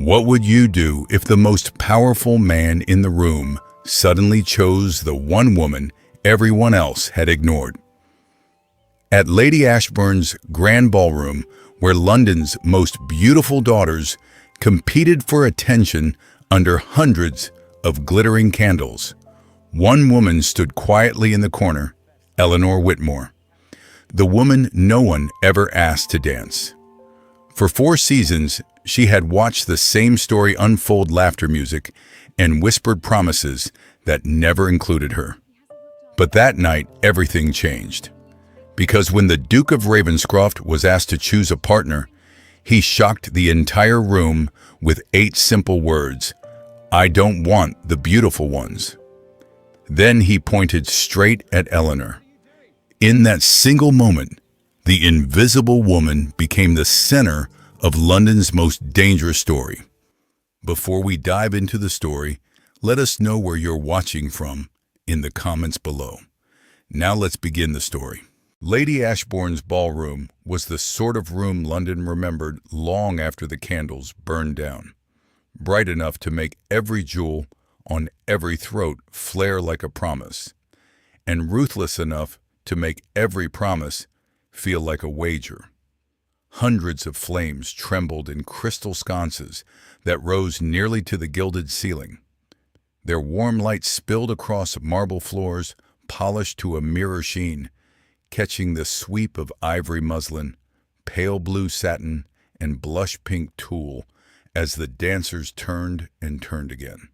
What would you do if the most powerful man in the room suddenly chose the one woman everyone else had ignored? At Lady Ashbourne's grand ballroom, where London's most beautiful daughters competed for attention under hundreds of glittering candles, one woman stood quietly in the corner, Eleanor Whitmore, the woman no one ever asked to dance. For 4 seasons, she had watched the same story unfold, laughter music and whispered promises that never included her. But that night, everything changed. Because when the Duke of Ravenscroft was asked to choose a partner, he shocked the entire room with 8 simple words: "I don't want the beautiful ones." Then he pointed straight at Eleanor. In that single moment, the invisible woman became the center of London's most dangerous story. Before we dive into the story, let us know where you're watching from in the comments below. Now let's begin the story. Lady Ashbourne's ballroom was the sort of room London remembered long after the candles burned down, bright enough to make every jewel on every throat flare like a promise, and ruthless enough to make every promise feel like a wager. Hundreds of flames trembled in crystal sconces that rose nearly to the gilded ceiling. Their warm light spilled across marble floors, polished to a mirror sheen, catching the sweep of ivory muslin, pale blue satin, and blush pink tulle as the dancers turned and turned again.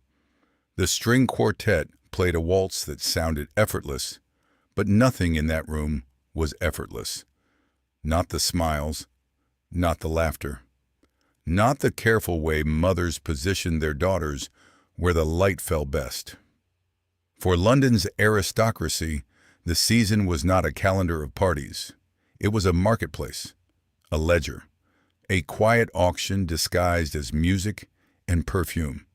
The string quartet played a waltz that sounded effortless, but nothing in that room was effortless. Not the smiles, not the laughter, not the careful way mothers positioned their daughters where the light fell best. For London's aristocracy, the season was not a calendar of parties. It was a marketplace, a ledger, a quiet auction disguised as music and perfume.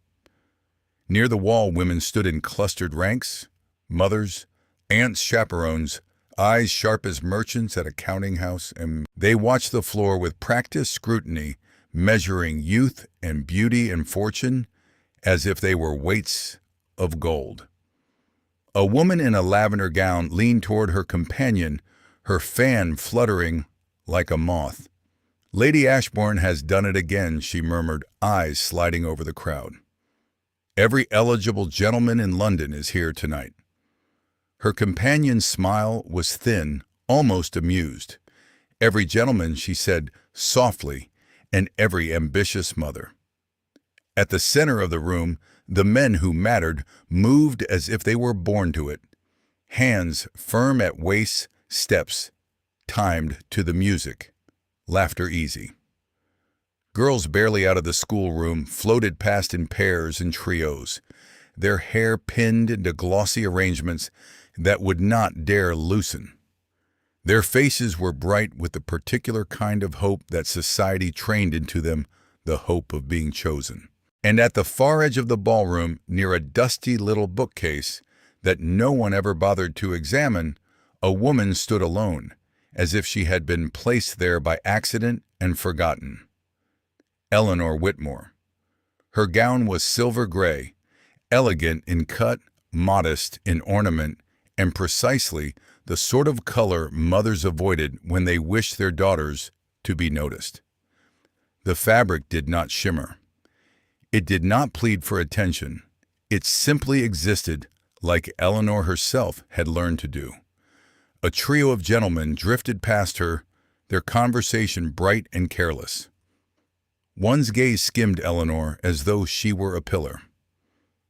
Near the wall, women stood in clustered ranks, mothers, aunts, chaperones, eyes sharp as merchants at a counting house, and they watched the floor with practiced scrutiny, measuring youth and beauty and fortune as if they were weights of gold. A woman in a lavender gown leaned toward her companion, her fan fluttering like a moth. "Lady Ashbourne has done it again," she murmured, eyes sliding over the crowd. "Every eligible gentleman in London is here tonight." Her companion's smile was thin, almost amused. "Every gentleman," she said softly, "and every ambitious mother." At the center of the room, the men who mattered moved as if they were born to it, hands firm at waists, steps timed to the music, laughter easy. Girls barely out of the schoolroom floated past in pairs and trios, their hair pinned into glossy arrangements that would not dare loosen. Their faces were bright with the particular kind of hope that society trained into them, the hope of being chosen. And at the far edge of the ballroom, near a dusty little bookcase that no one ever bothered to examine, a woman stood alone, as if she had been placed there by accident and forgotten. Eleanor Whitmore. Her gown was silver gray, elegant in cut, modest in ornament, and precisely the sort of color mothers avoided when they wished their daughters to be noticed. The fabric did not shimmer. It did not plead for attention. It simply existed like Eleanor herself had learned to do. A trio of gentlemen drifted past her, their conversation bright and careless. One's gaze skimmed Eleanor as though she were a pillar.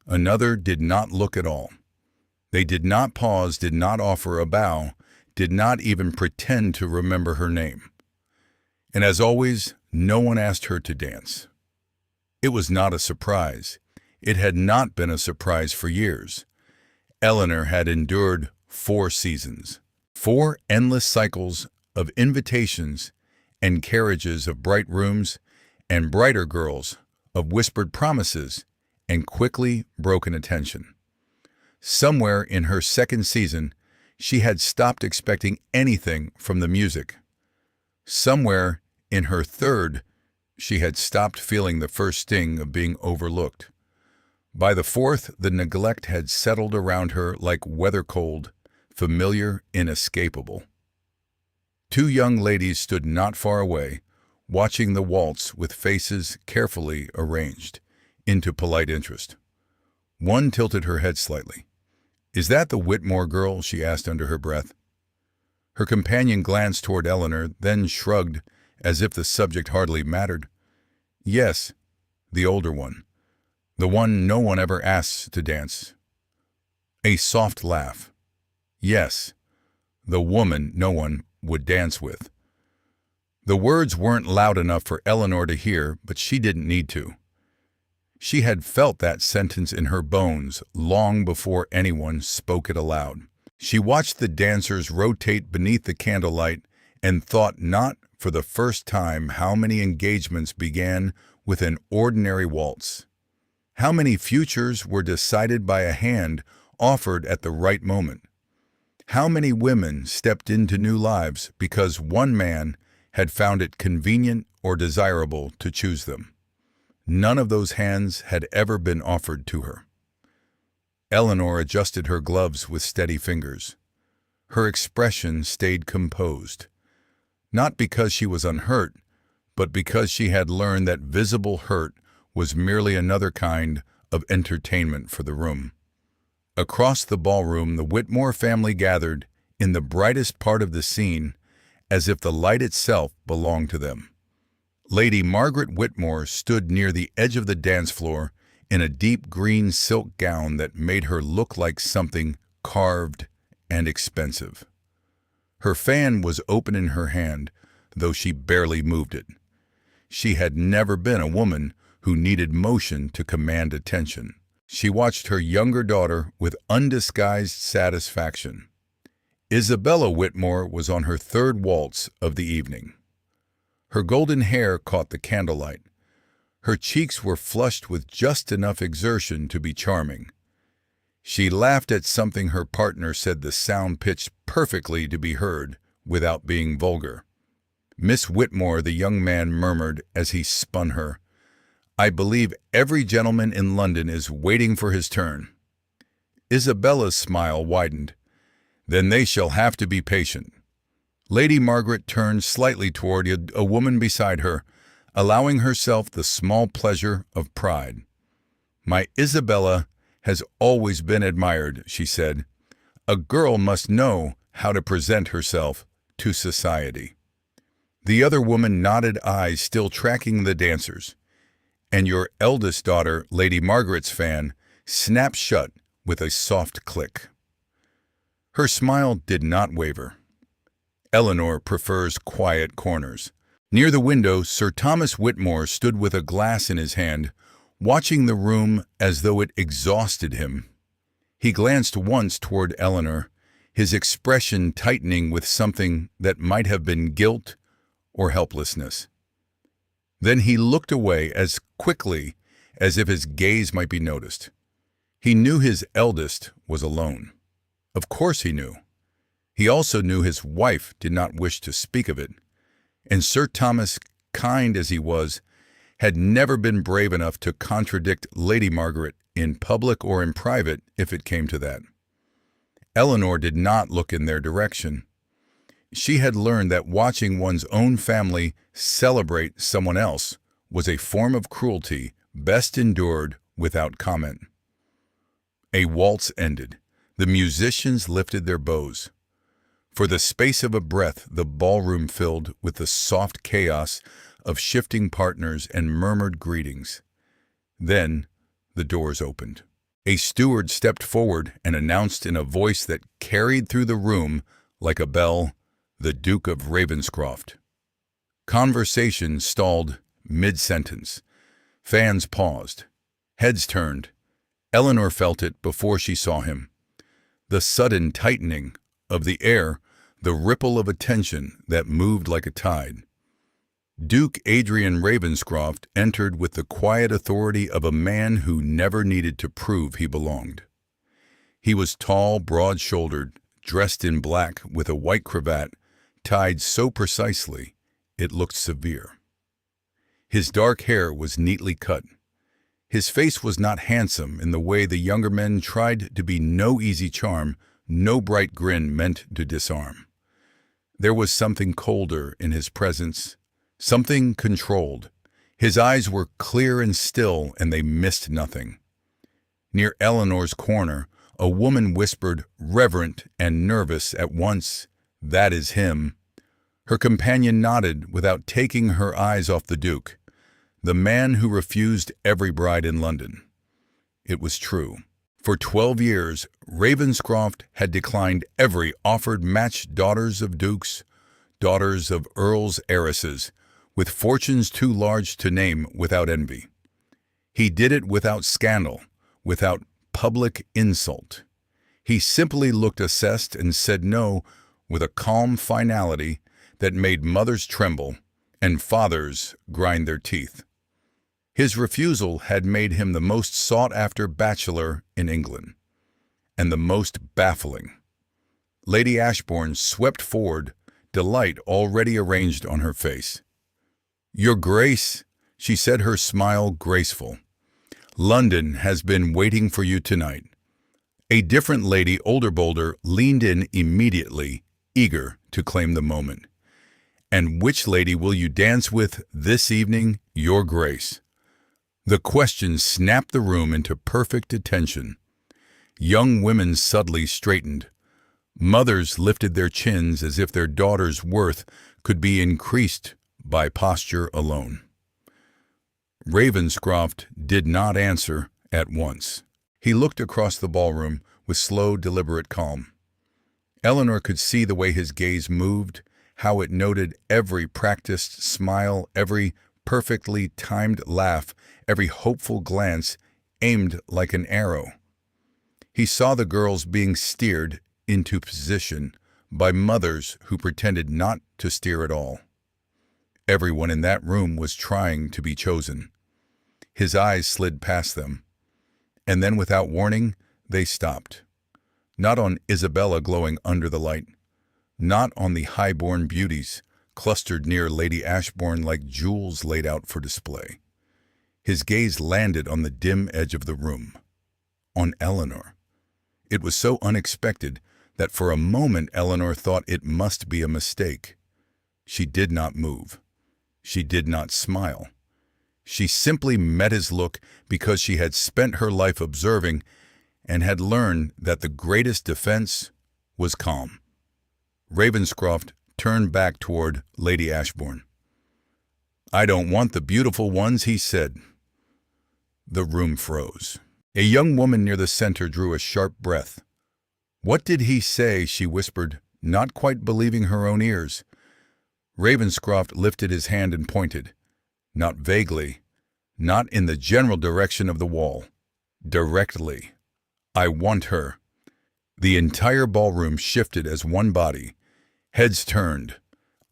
Another did not look at all. They did not pause, did not offer a bow, did not even pretend to remember her name. And as always, no one asked her to dance. It was not a surprise. It had not been a surprise for years. Eleanor had endured 4 seasons, 4 endless cycles of invitations and carriages of bright rooms and brighter girls, of whispered promises and quickly broken attention. Somewhere in her 2nd season, she had stopped expecting anything from the music. Somewhere in her 3rd, she had stopped feeling the first sting of being overlooked. By the fourth, the neglect had settled around her like weather-cold, familiar, inescapable. Two young ladies stood not far away, watching the waltz with faces carefully arranged into polite interest. One tilted her head slightly. "Is that the Whitmore girl?" she asked under her breath. Her companion glanced toward Eleanor, then shrugged as if the subject hardly mattered. "Yes, the older one. The one no one ever asks to dance." A soft laugh. "Yes, the woman no one would dance with." The words weren't loud enough for Eleanor to hear, but she didn't need to. She had felt that sentence in her bones long before anyone spoke it aloud. She watched the dancers rotate beneath the candlelight and thought not for the first time how many engagements began with an ordinary waltz. How many futures were decided by a hand offered at the right moment. How many women stepped into new lives because one man had found it convenient or desirable to choose them. None of those hands had ever been offered to her. Eleanor adjusted her gloves with steady fingers. Her expression stayed composed, not because she was unhurt, but because she had learned that visible hurt was merely another kind of entertainment for the room. Across the ballroom, the Whitmore family gathered in the brightest part of the scene, as if the light itself belonged to them. Lady Margaret Whitmore stood near the edge of the dance floor in a deep green silk gown that made her look like something carved and expensive. Her fan was open in her hand, though she barely moved it. She had never been a woman who needed motion to command attention. She watched her younger daughter with undisguised satisfaction. Isabella Whitmore was on her third waltz of the evening. Her golden hair caught the candlelight. Her cheeks were flushed with just enough exertion to be charming. She laughed at something her partner said, the sound pitched perfectly to be heard without being vulgar. "Miss Whitmore," the young man murmured as he spun her, "I believe every gentleman in London is waiting for his turn." Isabella's smile widened. "Then they shall have to be patient." Lady Margaret turned slightly toward a woman beside her, allowing herself the small pleasure of pride. "My Isabella has always been admired," she said. "A girl must know how to present herself to society." The other woman nodded, eyes still tracking the dancers. And your eldest daughter, Lady Margaret's fan, snapped shut with a soft click. Her smile did not waver. Eleanor prefers quiet corners. Near the window, Sir Thomas Whitmore stood with a glass in his hand, watching the room as though it exhausted him. He glanced once toward Eleanor, his expression tightening with something that might have been guilt or helplessness. Then he looked away as quickly as if his gaze might be noticed. He knew his eldest was alone. Of course he knew. He also knew his wife did not wish to speak of it, and Sir Thomas, kind as he was, had never been brave enough to contradict Lady Margaret in public or in private if it came to that. Eleanor did not look in their direction. She had learned that watching one's own family celebrate someone else was a form of cruelty best endured without comment. A waltz ended. The musicians lifted their bows. For the space of a breath, the ballroom filled with the soft chaos of shifting partners and murmured greetings. Then the doors opened. A steward stepped forward and announced in a voice that carried through the room like a bell, the Duke of Ravenscroft. Conversation stalled mid-sentence. Fans paused. Heads turned. Eleanor felt it before she saw him. The sudden tightening of the air, the ripple of attention that moved like a tide. Duke Adrian Ravenscroft entered with the quiet authority of a man who never needed to prove he belonged. He was tall, broad-shouldered, dressed in black with a white cravat tied so precisely it looked severe. His dark hair was neatly cut. His face was not handsome in the way the younger men tried to be, no easy charm, no bright grin meant to disarm. There was something colder in his presence, something controlled. His eyes were clear and still, and they missed nothing. Near Eleanor's corner, a woman whispered, reverent and nervous at once, "That is him." Her companion nodded without taking her eyes off the Duke, the man who refused every bride in London. It was true. For 12 years, Ravenscroft had declined every offered match, daughters of dukes, daughters of earls' heiresses, with fortunes too large to name, without envy. He did it without scandal, without public insult. He simply looked assessed and said no with a calm finality that made mothers tremble and fathers grind their teeth. His refusal had made him the most sought-after bachelor in England, and the most baffling. Lady Ashbourne swept forward, delight already arranged on her face. "Your Grace," she said, her smile graceful, "London has been waiting for you tonight." A different lady, older, bolder, leaned in immediately, eager to claim the moment. "And which lady will you dance with this evening, Your Grace?" The question snapped the room into perfect attention. Young women suddenly straightened. Mothers lifted their chins as if their daughter's worth could be increased by posture alone. Ravenscroft did not answer at once. He looked across the ballroom with slow, deliberate calm. Eleanor could see the way his gaze moved, how it noted every practiced smile, every perfectly timed laugh, every hopeful glance aimed like an arrow. He saw the girls being steered into position by mothers who pretended not to steer at all. Everyone in that room was trying to be chosen. His eyes slid past them, and then without warning, they stopped. Not on Isabella glowing under the light, not on the high-born beauties clustered near Lady Ashbourne like jewels laid out for display. His gaze landed on the dim edge of the room, on Eleanor. It was so unexpected that for a moment Eleanor thought it must be a mistake. She did not move. She did not smile. She simply met his look because she had spent her life observing and had learned that the greatest defense was calm. Ravenscroft turned back toward Lady Ashbourne. "I don't want the beautiful ones," he said. The room froze. A young woman near the center drew a sharp breath. "What did he say?" she whispered, not quite believing her own ears. Ravenscroft lifted his hand and pointed, not vaguely, not in the general direction of the wall, directly. "I want her." The entire ballroom shifted as one body. Heads turned.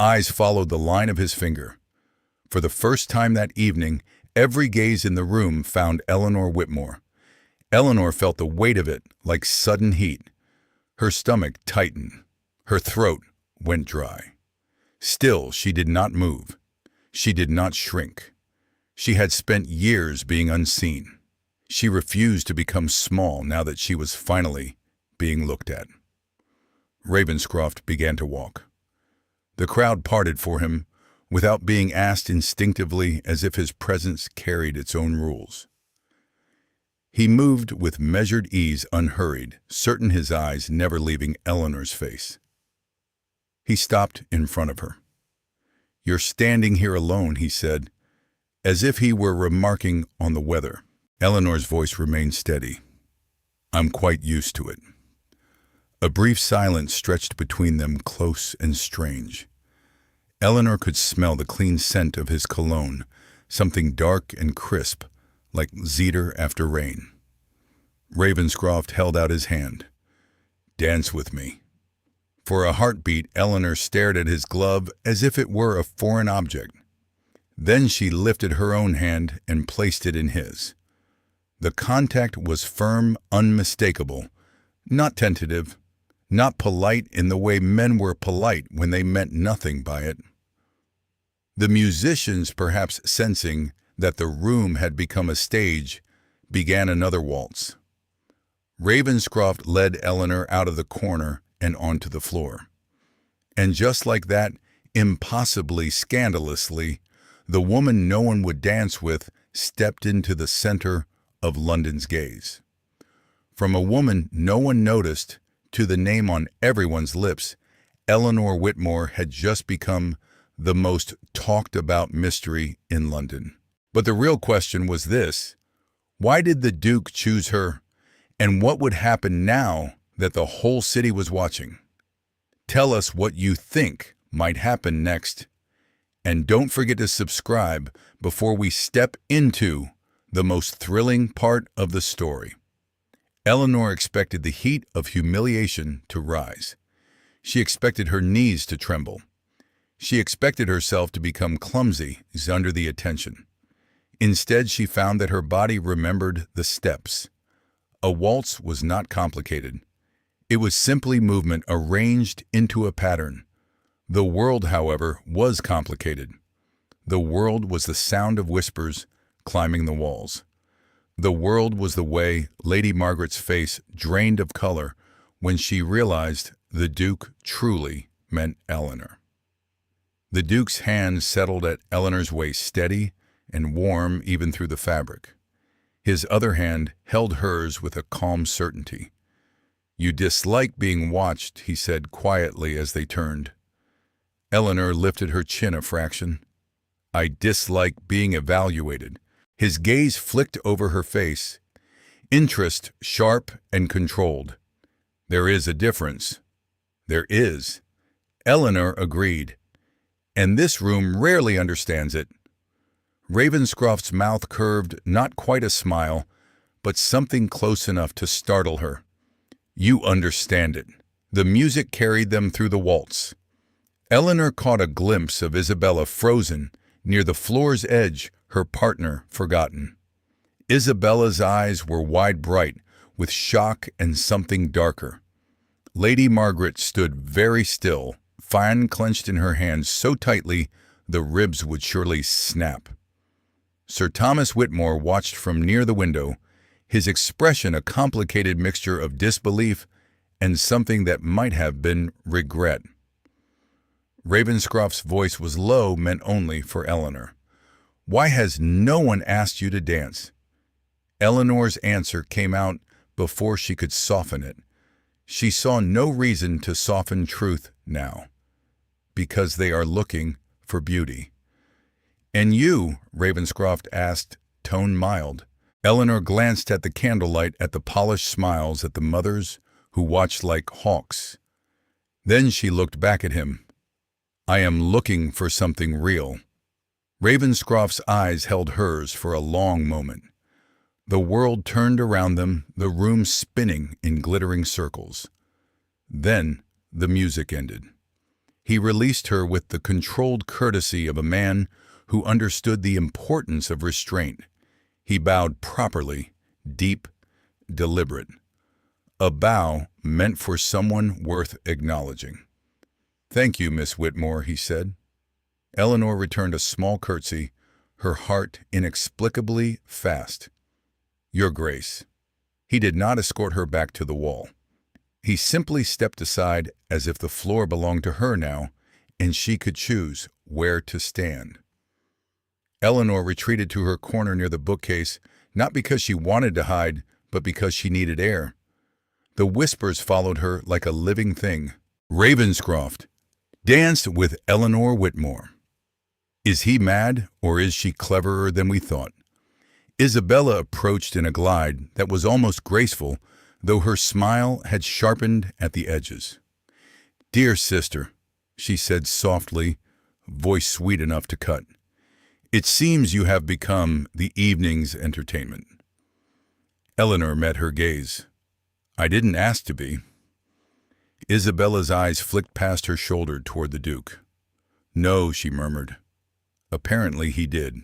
Eyes followed the line of his finger. For the first time that evening, every gaze in the room found Eleanor Whitmore. Eleanor felt the weight of it like sudden heat. Her stomach tightened. Her throat went dry. Still, she did not move. She did not shrink. She had spent years being unseen. She refused to become small now that she was finally being looked at. Ravenscroft began to walk. The crowd parted for him, without being asked, instinctively, as if his presence carried its own rules. He moved with measured ease, unhurried, certain his eyes never leaving Eleanor's face. He stopped in front of her. "You're standing here alone," he said, as if he were remarking on the weather. Eleanor's voice remained steady. "I'm quite used to it." A brief silence stretched between them, close and strange. Eleanor could smell the clean scent of his cologne, something dark and crisp, like cedar after rain. Ravenscroft held out his hand. "Dance with me." For a heartbeat, Eleanor stared at his glove as if it were a foreign object. Then she lifted her own hand and placed it in his. The contact was firm, unmistakable, not tentative, not polite in the way men were polite when they meant nothing by it. The musicians, perhaps sensing that the room had become a stage, began another waltz. Ravenscroft led Eleanor out of the corner and onto the floor. And just like that, impossibly scandalously, the woman no one would dance with stepped into the center of London's gaze. From a woman no one noticed to the name on everyone's lips, Eleanor Whitmore had just become the most talked about mystery in London. But the real question was this: why did the Duke choose her, and what would happen now that the whole city was watching? Tell us what you think might happen next, and don't forget to subscribe before we step into the most thrilling part of the story. Eleanor expected the heat of humiliation to rise. She expected her knees to tremble. She expected herself to become clumsy under the attention. Instead, she found that her body remembered the steps. A waltz was not complicated. It was simply movement arranged into a pattern. The world, however, was complicated. The world was the sound of whispers climbing the walls. The world was the way Lady Margaret's face drained of color when she realized the Duke truly meant Eleanor. The Duke's hand settled at Eleanor's waist, steady and warm even through the fabric. His other hand held hers with a calm certainty. "You dislike being watched," he said quietly as they turned. Eleanor lifted her chin a fraction. "I dislike being evaluated." His gaze flicked over her face, interest sharp and controlled. "There is a difference." "There is." Eleanor agreed. "And this room rarely understands it." Ravenscroft's mouth curved, not quite a smile, but something close enough to startle her. "You understand it." The music carried them through the waltz. Eleanor caught a glimpse of Isabella frozen near the floor's edge, her partner forgotten. Isabella's eyes were wide bright with shock and something darker. Lady Margaret stood very still, fan clenched in her hands so tightly the ribs would surely snap. Sir Thomas Whitmore watched from near the window, his expression a complicated mixture of disbelief and something that might have been regret. Ravenscroft's voice was low, meant only for Eleanor. "Why has no one asked you to dance?" Eleanor's answer came out before she could soften it. She saw no reason to soften truth now. "Because they are looking for beauty." "And you?" Ravenscroft asked, tone mild. Eleanor glanced at the candlelight, at the polished smiles, at the mothers who watched like hawks. Then she looked back at him. "I am looking for something real." Ravenscroft's eyes held hers for a long moment. The world turned around them, the room spinning in glittering circles. Then the music ended. He released her with the controlled courtesy of a man who understood the importance of restraint. He bowed properly, deep, deliberate. A bow meant for someone worth acknowledging. "Thank you, Miss Whitmore," he said. Eleanor returned a small curtsy, her heart inexplicably fast. "Your Grace." He did not escort her back to the wall. He simply stepped aside as if the floor belonged to her now, and she could choose where to stand. Eleanor retreated to her corner near the bookcase, not because she wanted to hide, but because she needed air. The whispers followed her like a living thing. Ravenscroft danced with Eleanor Whitmore. Is he mad, or is she cleverer than we thought? Isabella approached in a glide that was almost graceful, though her smile had sharpened at the edges. "Dear sister," she said softly, voice sweet enough to cut, "it seems you have become the evening's entertainment." Eleanor met her gaze. "I didn't ask to be." Isabella's eyes flicked past her shoulder toward the Duke. "No," she murmured. Apparently he did.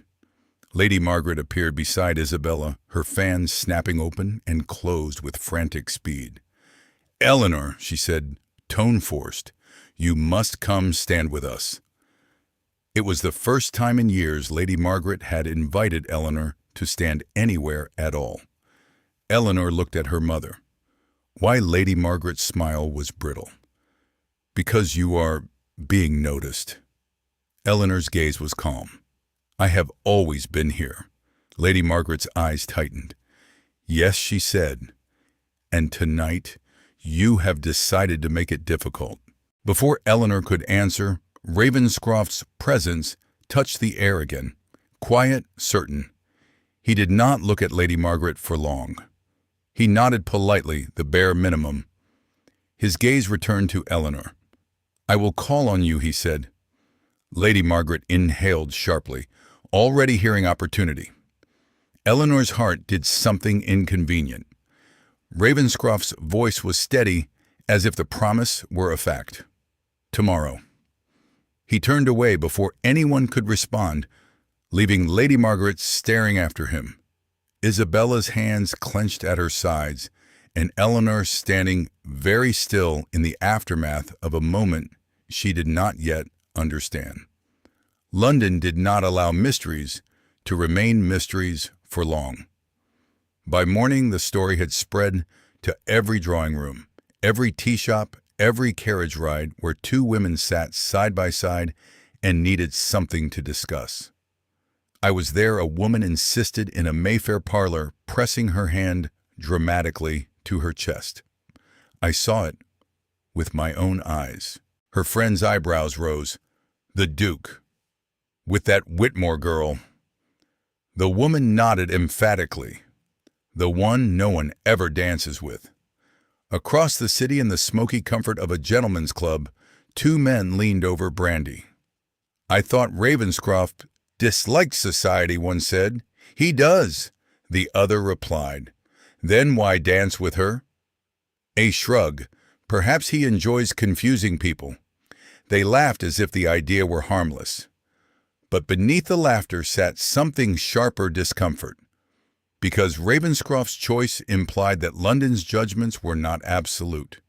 Lady Margaret appeared beside Isabella, her fan snapping open and closed with frantic speed. "Eleanor," she said, tone forced, "you must come stand with us." It was the first time in years Lady Margaret had invited Eleanor to stand anywhere at all. Eleanor looked at her mother. Why Lady Margaret's smile was brittle. Because you are being noticed. Eleanor's gaze was calm. I have always been here. Lady Margaret's eyes tightened. Yes, she said. And tonight, you have decided to make it difficult. Before Eleanor could answer, Ravenscroft's presence touched the air again. Quiet, certain. He did not look at Lady Margaret for long. He nodded politely, the bare minimum. His gaze returned to Eleanor. I will call on you, he said. Lady Margaret inhaled sharply, already hearing opportunity. Eleanor's heart did something inconvenient. Ravenscroft's voice was steady, as if the promise were a fact. Tomorrow. He turned away before anyone could respond, leaving Lady Margaret staring after him. Isabella's hands clenched at her sides, and Eleanor standing very still in the aftermath of a moment she did not yet understand. London did not allow mysteries to remain mysteries for long. By morning, the story had spread to every drawing room, every tea shop, every carriage ride where two women sat side by side and needed something to discuss. I was there, a woman insisted in a Mayfair parlor, pressing her hand dramatically to her chest. I saw it with my own eyes. Her friend's eyebrows rose. The Duke. With that Whitmore girl. The woman nodded emphatically. The one no one ever dances with. Across the city in the smoky comfort of a gentleman's club, two men leaned over brandy. I thought Ravenscroft disliked society, one said. He does, the other replied. Then why dance with her? A shrug. Perhaps he enjoys confusing people. They laughed as if the idea were harmless. But beneath the laughter sat something sharper discomfort. Because Ravenscroft's choice implied that London's judgments were not absolute.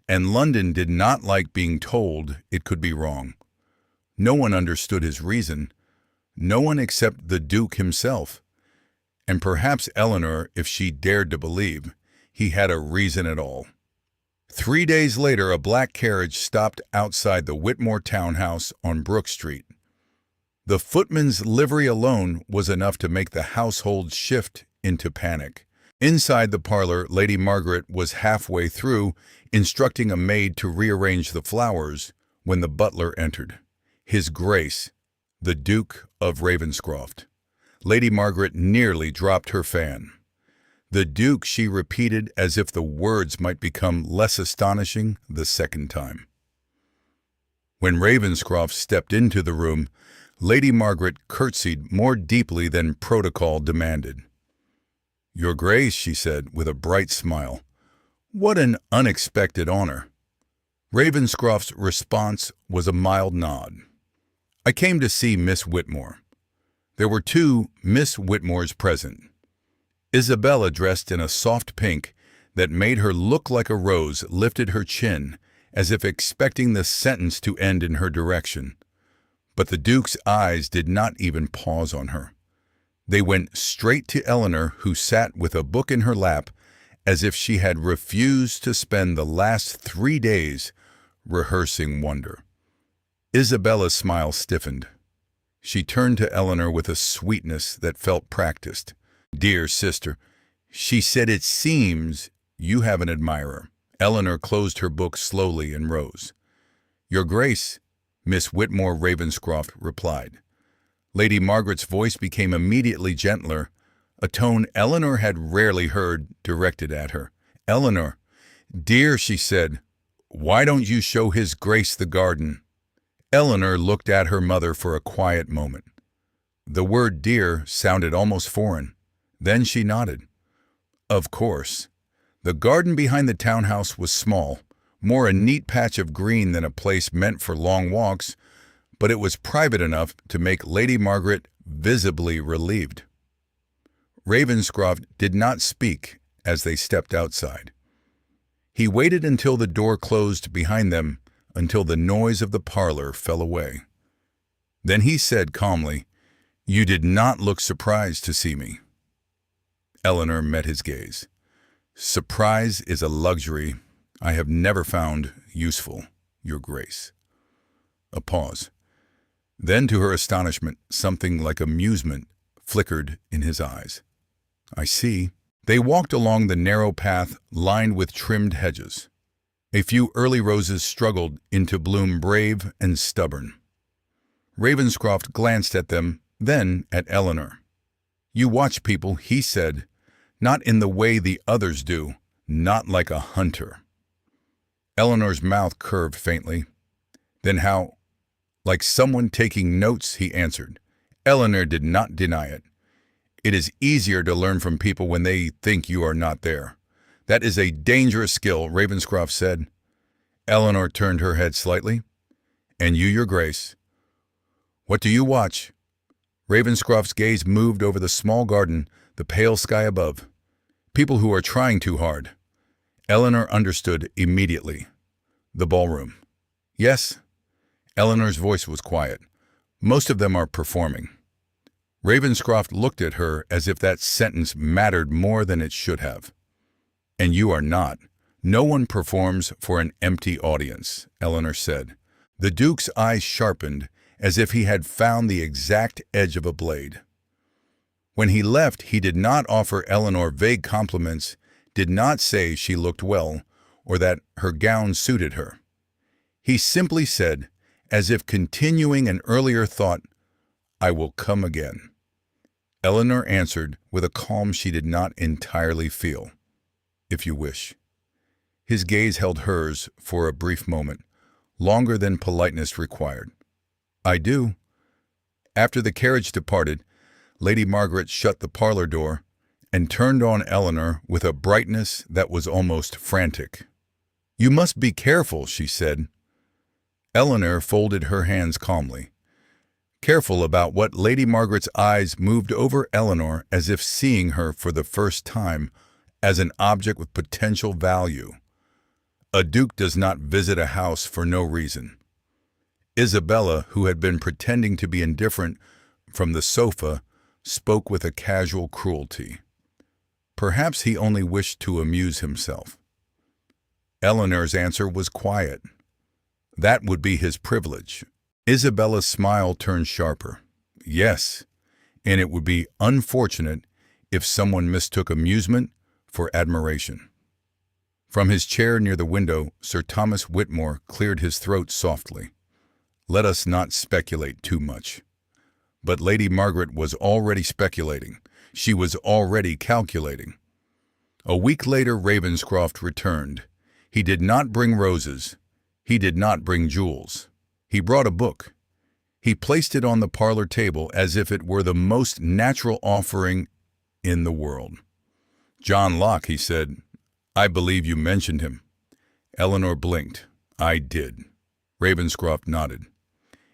And London did not like being told it could be wrong. No one understood his reason. No one except the Duke himself. And perhaps Eleanor, if she dared to believe, he had a reason at all. 3 days later, a black carriage stopped outside the Whitmore townhouse on Brook Street. The footman's livery alone was enough to make the household shift into panic. Inside the parlor, Lady Margaret was halfway through, instructing a maid to rearrange the flowers, when the butler entered. His Grace, the Duke of Ravenscroft. Lady Margaret nearly dropped her fan. The Duke, she repeated as if the words might become less astonishing the second time. When Ravenscroft stepped into the room, Lady Margaret curtsied more deeply than protocol demanded. Your Grace, she said with a bright smile. What an unexpected honor. Ravenscroft's response was a mild nod. I came to see Miss Whitmore. There were two Miss Whitmores present. Isabella, dressed in a soft pink that made her look like a rose, lifted her chin, as if expecting the sentence to end in her direction. But the Duke's eyes did not even pause on her. They went straight to Eleanor, who sat with a book in her lap, as if she had refused to spend the last 3 days rehearsing wonder. Isabella's smile stiffened. She turned to Eleanor with a sweetness that felt practiced. Dear sister, she said, it seems you have an admirer. Eleanor closed her book slowly and rose. Your Grace, Miss Whitmore Ravenscroft replied. Lady Margaret's voice became immediately gentler, a tone Eleanor had rarely heard directed at her. Eleanor, dear, she said, why don't you show His Grace the garden? Eleanor looked at her mother for a quiet moment. The word dear sounded almost foreign. Then she nodded. Of course. The garden behind the townhouse was small, more a neat patch of green than a place meant for long walks, but it was private enough to make Lady Margaret visibly relieved. Ravenscroft did not speak as they stepped outside. He waited until the door closed behind them, until the noise of the parlor fell away. Then he said calmly, "You did not look surprised to see me." Eleanor met his gaze. "Surprise is a luxury I have never found useful, Your Grace." A pause. Then, to her astonishment, something like amusement flickered in his eyes. "I see." They walked along the narrow path lined with trimmed hedges. A few early roses struggled into bloom, brave and stubborn. Ravenscroft glanced at them, then at Eleanor. "You watch people," he said, "not in the way the others do, not like a hunter." Eleanor's mouth curved faintly. "Then how?" "Like someone taking notes," he answered. Eleanor did not deny it. "It is easier to learn from people when they think you are not there." "That is a dangerous skill," Ravenscroft said. Eleanor turned her head slightly. "And you, Your Grace?" "What do you watch?" Ravenscroft's gaze moved over the small garden, the pale sky above. "People who are trying too hard." Eleanor understood immediately. "The ballroom." "Yes." Eleanor's voice was quiet. "Most of them are performing." Ravenscroft looked at her as if that sentence mattered more than it should have. "And you are not. No one performs for an empty audience," Eleanor said. The Duke's eyes sharpened as if he had found the exact edge of a blade. When he left, he did not offer Eleanor vague compliments, did not say she looked well, or that her gown suited her. He simply said, as if continuing an earlier thought, "I will come again." Eleanor answered with a calm she did not entirely feel. "If you wish." His gaze held hers for a brief moment, longer than politeness required. "I do." After the carriage departed, Lady Margaret shut the parlor door and turned on Eleanor with a brightness that was almost frantic. "You must be careful," she said. Eleanor folded her hands calmly. Careful about what? Lady Margaret's eyes moved over Eleanor as if seeing her for the first time as an object with potential value. A duke does not visit a house for no reason. Isabella, who had been pretending to be indifferent from the sofa, spoke with a casual cruelty. Perhaps he only wished to amuse himself. Eleanor's answer was quiet. That would be his privilege. Isabella's smile turned sharper. Yes, and it would be unfortunate if someone mistook amusement for admiration. From his chair near the window, Sir Thomas Whitmore cleared his throat softly. "Let us not speculate too much." But Lady Margaret was already speculating. She was already calculating. A week later, Ravenscroft returned. He did not bring roses. He did not bring jewels. He brought a book. He placed it on the parlor table as if it were the most natural offering in the world. "John Locke," he said. "I believe you mentioned him." Eleanor blinked. "I did." Ravenscroft nodded.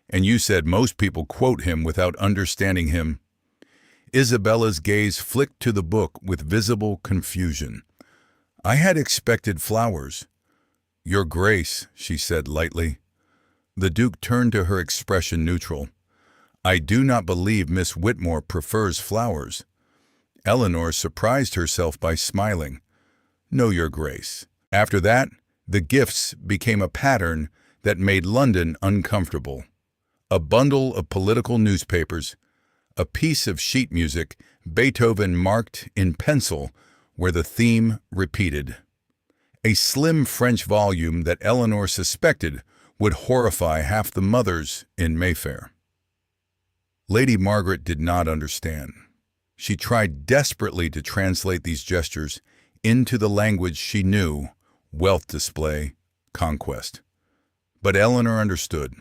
"And you said most people quote him without understanding him." Isabella's gaze flicked to the book with visible confusion. "I had expected flowers." "Your Grace," she said lightly. The Duke turned to her, expression neutral. "I do not believe Miss Whitmore prefers flowers." Eleanor surprised herself by smiling. "No, Your Grace." After that, the gifts became a pattern that made London uncomfortable. A bundle of political newspapers, a piece of sheet music, Beethoven marked in pencil where the theme repeated. A slim French volume that Eleanor suspected would horrify half the mothers in Mayfair. Lady Margaret did not understand. She tried desperately to translate these gestures into the language she knew: wealth display, conquest. But Eleanor understood.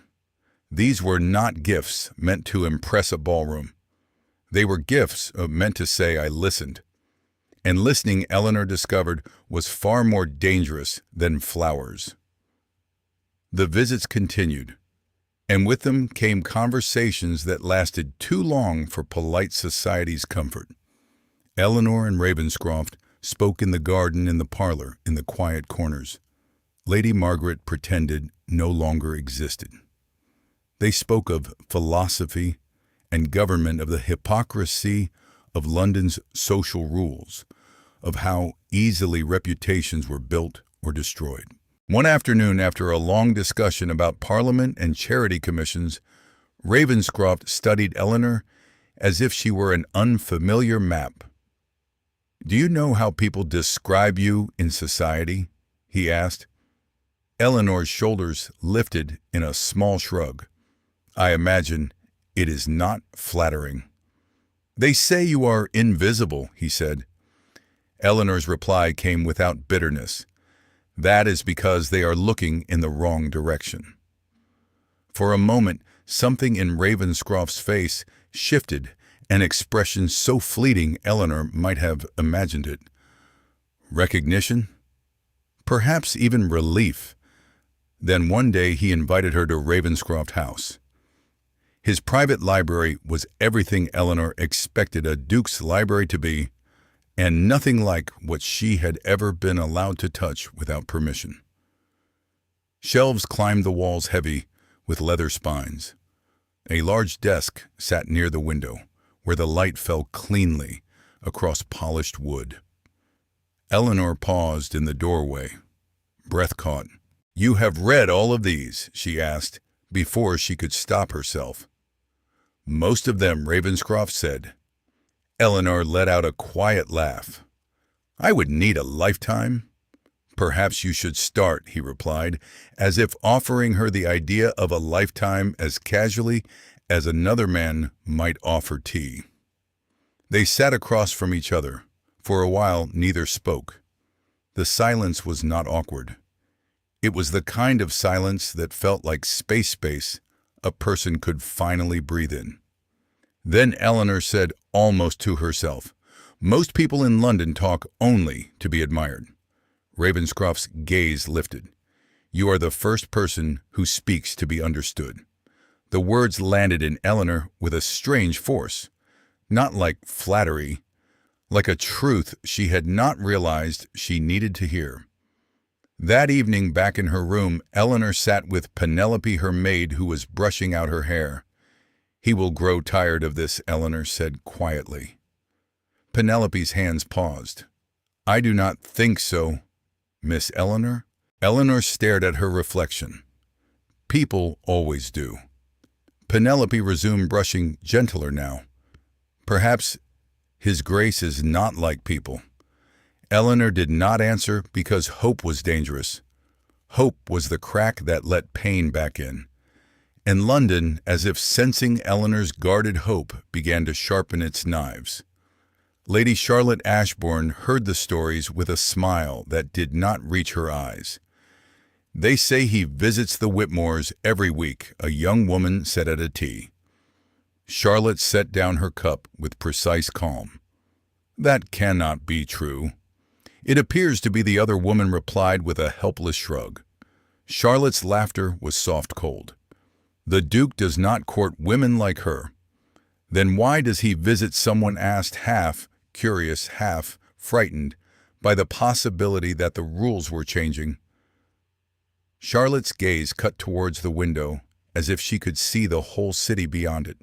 These were not gifts meant to impress a ballroom. They were gifts meant to say, "I listened." And listening, Eleanor discovered, was far more dangerous than flowers. The visits continued, and with them came conversations that lasted too long for polite society's comfort. Eleanor and Ravenscroft spoke in the garden, in the parlor, in the quiet corners. Lady Margaret pretended no longer existed. They spoke of philosophy and government, of the hypocrisy of London's social rules, of how easily reputations were built or destroyed. One afternoon, after a long discussion about Parliament and charity commissions, Ravenscroft studied Eleanor as if she were an unfamiliar map. "Do you know how people describe you in society?" he asked. Eleanor's shoulders lifted in a small shrug. "I imagine it is not flattering." "They say you are invisible," he said. Eleanor's reply came without bitterness. "That is because they are looking in the wrong direction." For a moment, something in Ravenscroft's face shifted, an expression so fleeting Eleanor might have imagined it. Recognition? Perhaps even relief. Then one day he invited her to Ravenscroft House. His private library was everything Eleanor expected a duke's library to be, and nothing like what she had ever been allowed to touch without permission. Shelves climbed the walls heavy with leather spines. A large desk sat near the window, where the light fell cleanly across polished wood. Eleanor paused in the doorway, breath caught. "You have read all of these?" she asked, before she could stop herself. "Most of them," Ravenscroft said. Eleanor let out a quiet laugh. "I would need a lifetime." "Perhaps you should start," he replied, as if offering her the idea of a lifetime as casually as another man might offer tea. They sat across from each other. For a while, neither spoke. The silence was not awkward. It was the kind of silence that felt like space a person could finally breathe in. Then Eleanor said, almost to herself, "Most people in London talk only to be admired." Ravenscroft's gaze lifted. "You are the first person who speaks to be understood." The words landed in Eleanor with a strange force, not like flattery, like a truth she had not realized she needed to hear. That evening, back in her room, Eleanor sat with Penelope, her maid, who was brushing out her hair. "He will grow tired of this," Eleanor said quietly. Penelope's hands paused. "I do not think so, Miss Eleanor." Eleanor stared at her reflection. "People always do." Penelope resumed brushing, gentler now. "Perhaps his grace is not like people." Eleanor did not answer because hope was dangerous. Hope was the crack that let pain back in. And London, as if sensing Eleanor's guarded hope, began to sharpen its knives. Lady Charlotte Ashbourne heard the stories with a smile that did not reach her eyes. "They say he visits the Whitmores every week," a young woman said at a tea. Charlotte set down her cup with precise calm. "That cannot be true." "It appears to be," the other woman replied with a helpless shrug. Charlotte's laughter was soft-cold. "The Duke does not court women like her." "Then why does he visit?" someone asked, half curious, half frightened by the possibility that the rules were changing. Charlotte's gaze cut towards the window as if she could see the whole city beyond it.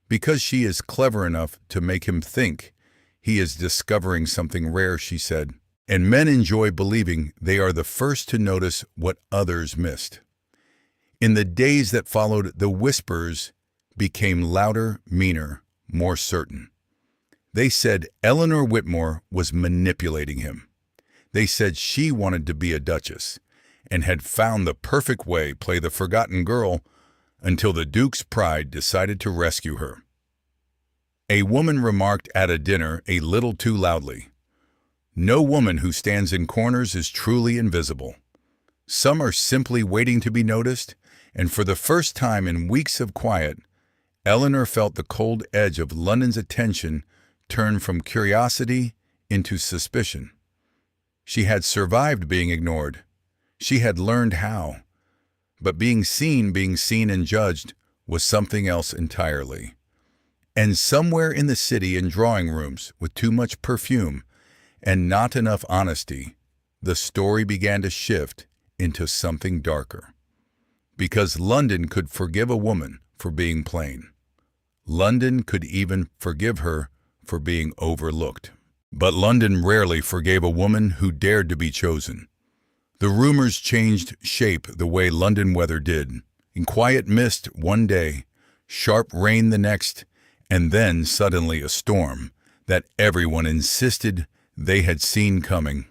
"Because she is clever enough to make him think he is discovering something rare," she said. "And men enjoy believing they are the first to notice what others missed." In the days that followed, the whispers became louder, meaner, more certain. They said Eleanor Whitmore was manipulating him. They said she wanted to be a duchess and had found the perfect way, play the forgotten girl, until the Duke's pride decided to rescue her. A woman remarked at a dinner a little too loudly, "No woman who stands in corners is truly invisible. Some are simply waiting to be noticed," and for the first time in weeks of quiet, Eleanor felt the cold edge of London's attention turn from curiosity into suspicion. She had survived being ignored. She had learned how. But being seen and judged was something else entirely. And somewhere in the city, in drawing rooms with too much perfume and not enough honesty, the story began to shift into something darker. Because London could forgive a woman for being plain. London could even forgive her for being overlooked. But London rarely forgave a woman who dared to be chosen. The rumors changed shape the way London weather did. In quiet mist one day, sharp rain the next, and then suddenly a storm that everyone insisted they had seen coming.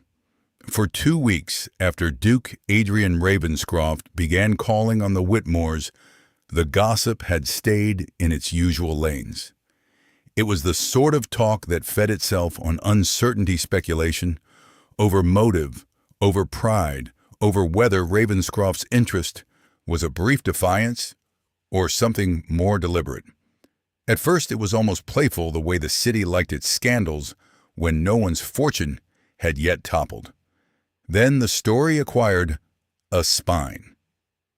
For 2 weeks after Duke Adrian Ravenscroft began calling on the Whitmores, the gossip had stayed in its usual lanes. It was the sort of talk that fed itself on uncertainty speculation, over motive, over pride, over whether Ravenscroft's interest was a brief defiance or something more deliberate. At first it was almost playful the way the city liked its scandals when no one's fortune had yet toppled. Then the story acquired a spine.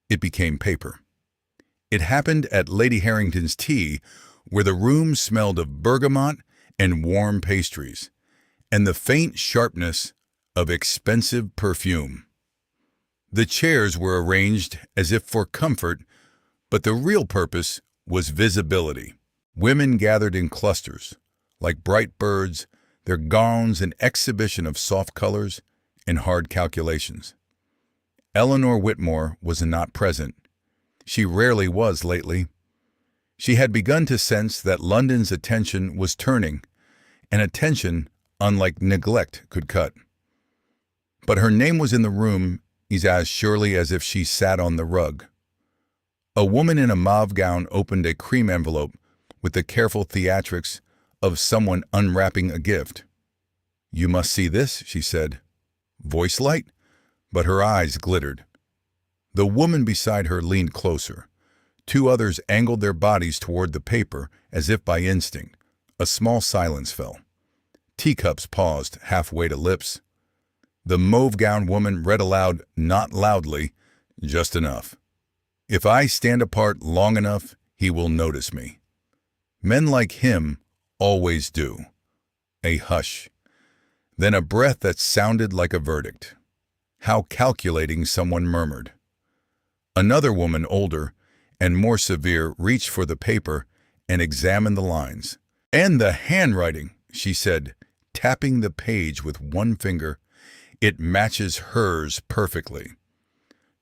It became paper. It happened at Lady Harrington's tea, where the room smelled of bergamot and warm pastries, and the faint sharpness of expensive perfume. The chairs were arranged as if for comfort, but the real purpose was visibility. Women gathered in clusters, like bright birds, their gowns an exhibition of soft colors and hard calculations. Eleanor Whitmore was not present. She rarely was lately. She had begun to sense that London's attention was turning, an attention unlike neglect could cut. But her name was in the room as surely as if she sat on the rug. A woman in a mauve gown opened a cream envelope with the careful theatrics of someone unwrapping a gift. "You must see this," she said. Voice light, but her eyes glittered. The woman beside her leaned closer. 2 others angled their bodies toward the paper as if by instinct. A small silence fell. Teacups paused halfway to lips. The mauve-gowned woman read aloud, not loudly, just enough. "If I stand apart long enough, he will notice me. Men like him always do." A hush. Then a breath that sounded like a verdict. "How calculating," someone murmured. Another woman, older and more severe, reached for the paper and examined the lines. "And the handwriting," she said, tapping the page with one finger. "It matches hers perfectly."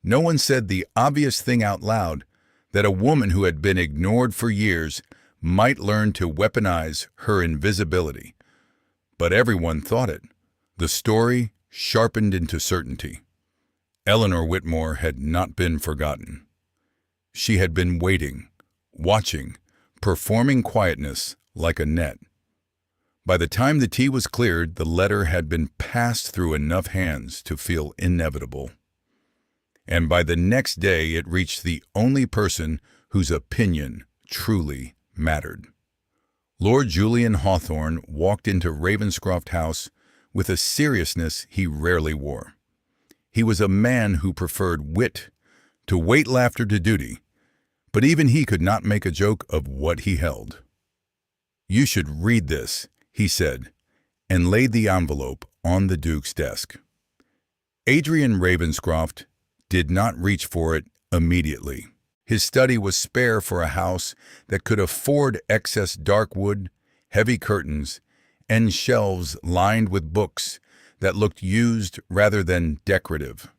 No one said the obvious thing out loud, that a woman who had been ignored for years might learn to weaponize her invisibility. But everyone thought it. The story sharpened into certainty. Eleanor Whitmore had not been forgotten. She had been waiting, watching, performing quietness like a net. By the time the tea was cleared, the letter had been passed through enough hands to feel inevitable. And by the next day it reached the only person whose opinion truly mattered. Lord Julian Hawthorne walked into Ravenscroft House with a seriousness he rarely wore. He was a man who preferred wit to weight laughter to duty, but even he could not make a joke of what he held. "You should read this," he said, and laid the envelope on the Duke's desk. Adrian Ravenscroft did not reach for it immediately. His study was spare for a house that could afford excess dark wood, heavy curtains, and shelves lined with books that looked used rather than decorative.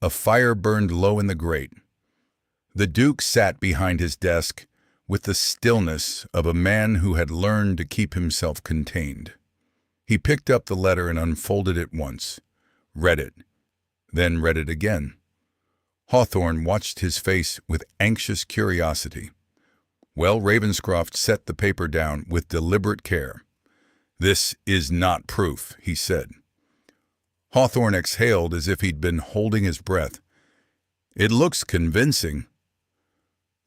A fire burned low in the grate. The Duke sat behind his desk with the stillness of a man who had learned to keep himself contained. He picked up the letter and unfolded it once, read it, then read it again. Hawthorne watched his face with anxious curiosity. Well, Ravenscroft set the paper down with deliberate care. "This is not proof," he said. Hawthorne exhaled as if he'd been holding his breath. "It looks convincing."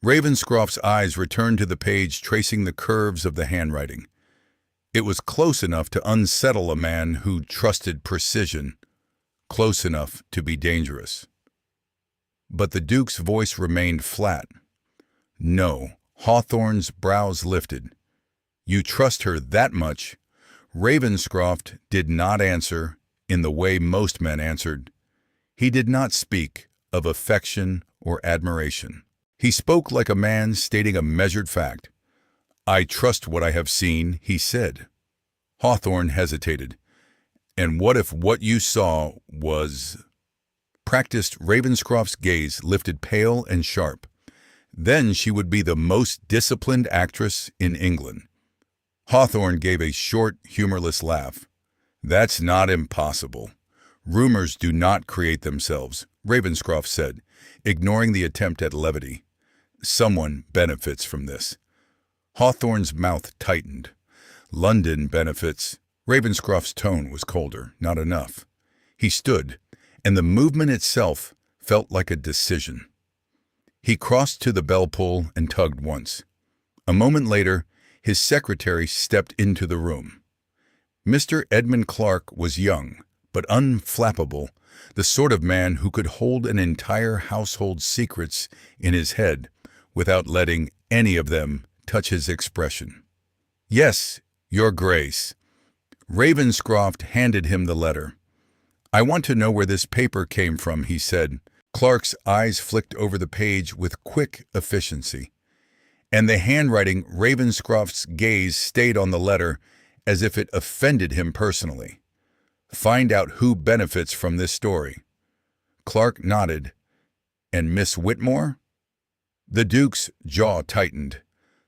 Ravenscroft's eyes returned to the page, tracing the curves of the handwriting. It was close enough to unsettle a man who trusted precision, close enough to be dangerous. But the Duke's voice remained flat. "No." Hawthorne's brows lifted. "You trust her that much?" Ravenscroft did not answer in the way most men answered. He did not speak of affection or admiration. He spoke like a man stating a measured fact. "I trust what I have seen," he said. Hawthorne hesitated. "And what if what you saw was—" Practiced Ravenscroft's gaze lifted pale and sharp. Then she would be the most disciplined actress in England. Hawthorne gave a short, humorless laugh. "That's not impossible. Rumors do not create themselves," Ravenscroft said, ignoring the attempt at levity. "Someone benefits from this." Hawthorne's mouth tightened. "London benefits." Ravenscroft's tone was colder, not enough. He stood, and the movement itself felt like a decision. He crossed to the bell pull and tugged once. A moment later, his secretary stepped into the room. Mr. Edmund Clark was young, but unflappable, the sort of man who could hold an entire household's secrets in his head without letting any of them touch his expression. "Yes, Your Grace." Ravenscroft handed him the letter. "I want to know where this paper came from," he said. Clark's eyes flicked over the page with quick efficiency. And the handwriting, Ravenscroft's gaze stayed on the letter as if it offended him personally. "Find out who benefits from this story." Clark nodded. "And Miss Whitmore?" The Duke's jaw tightened.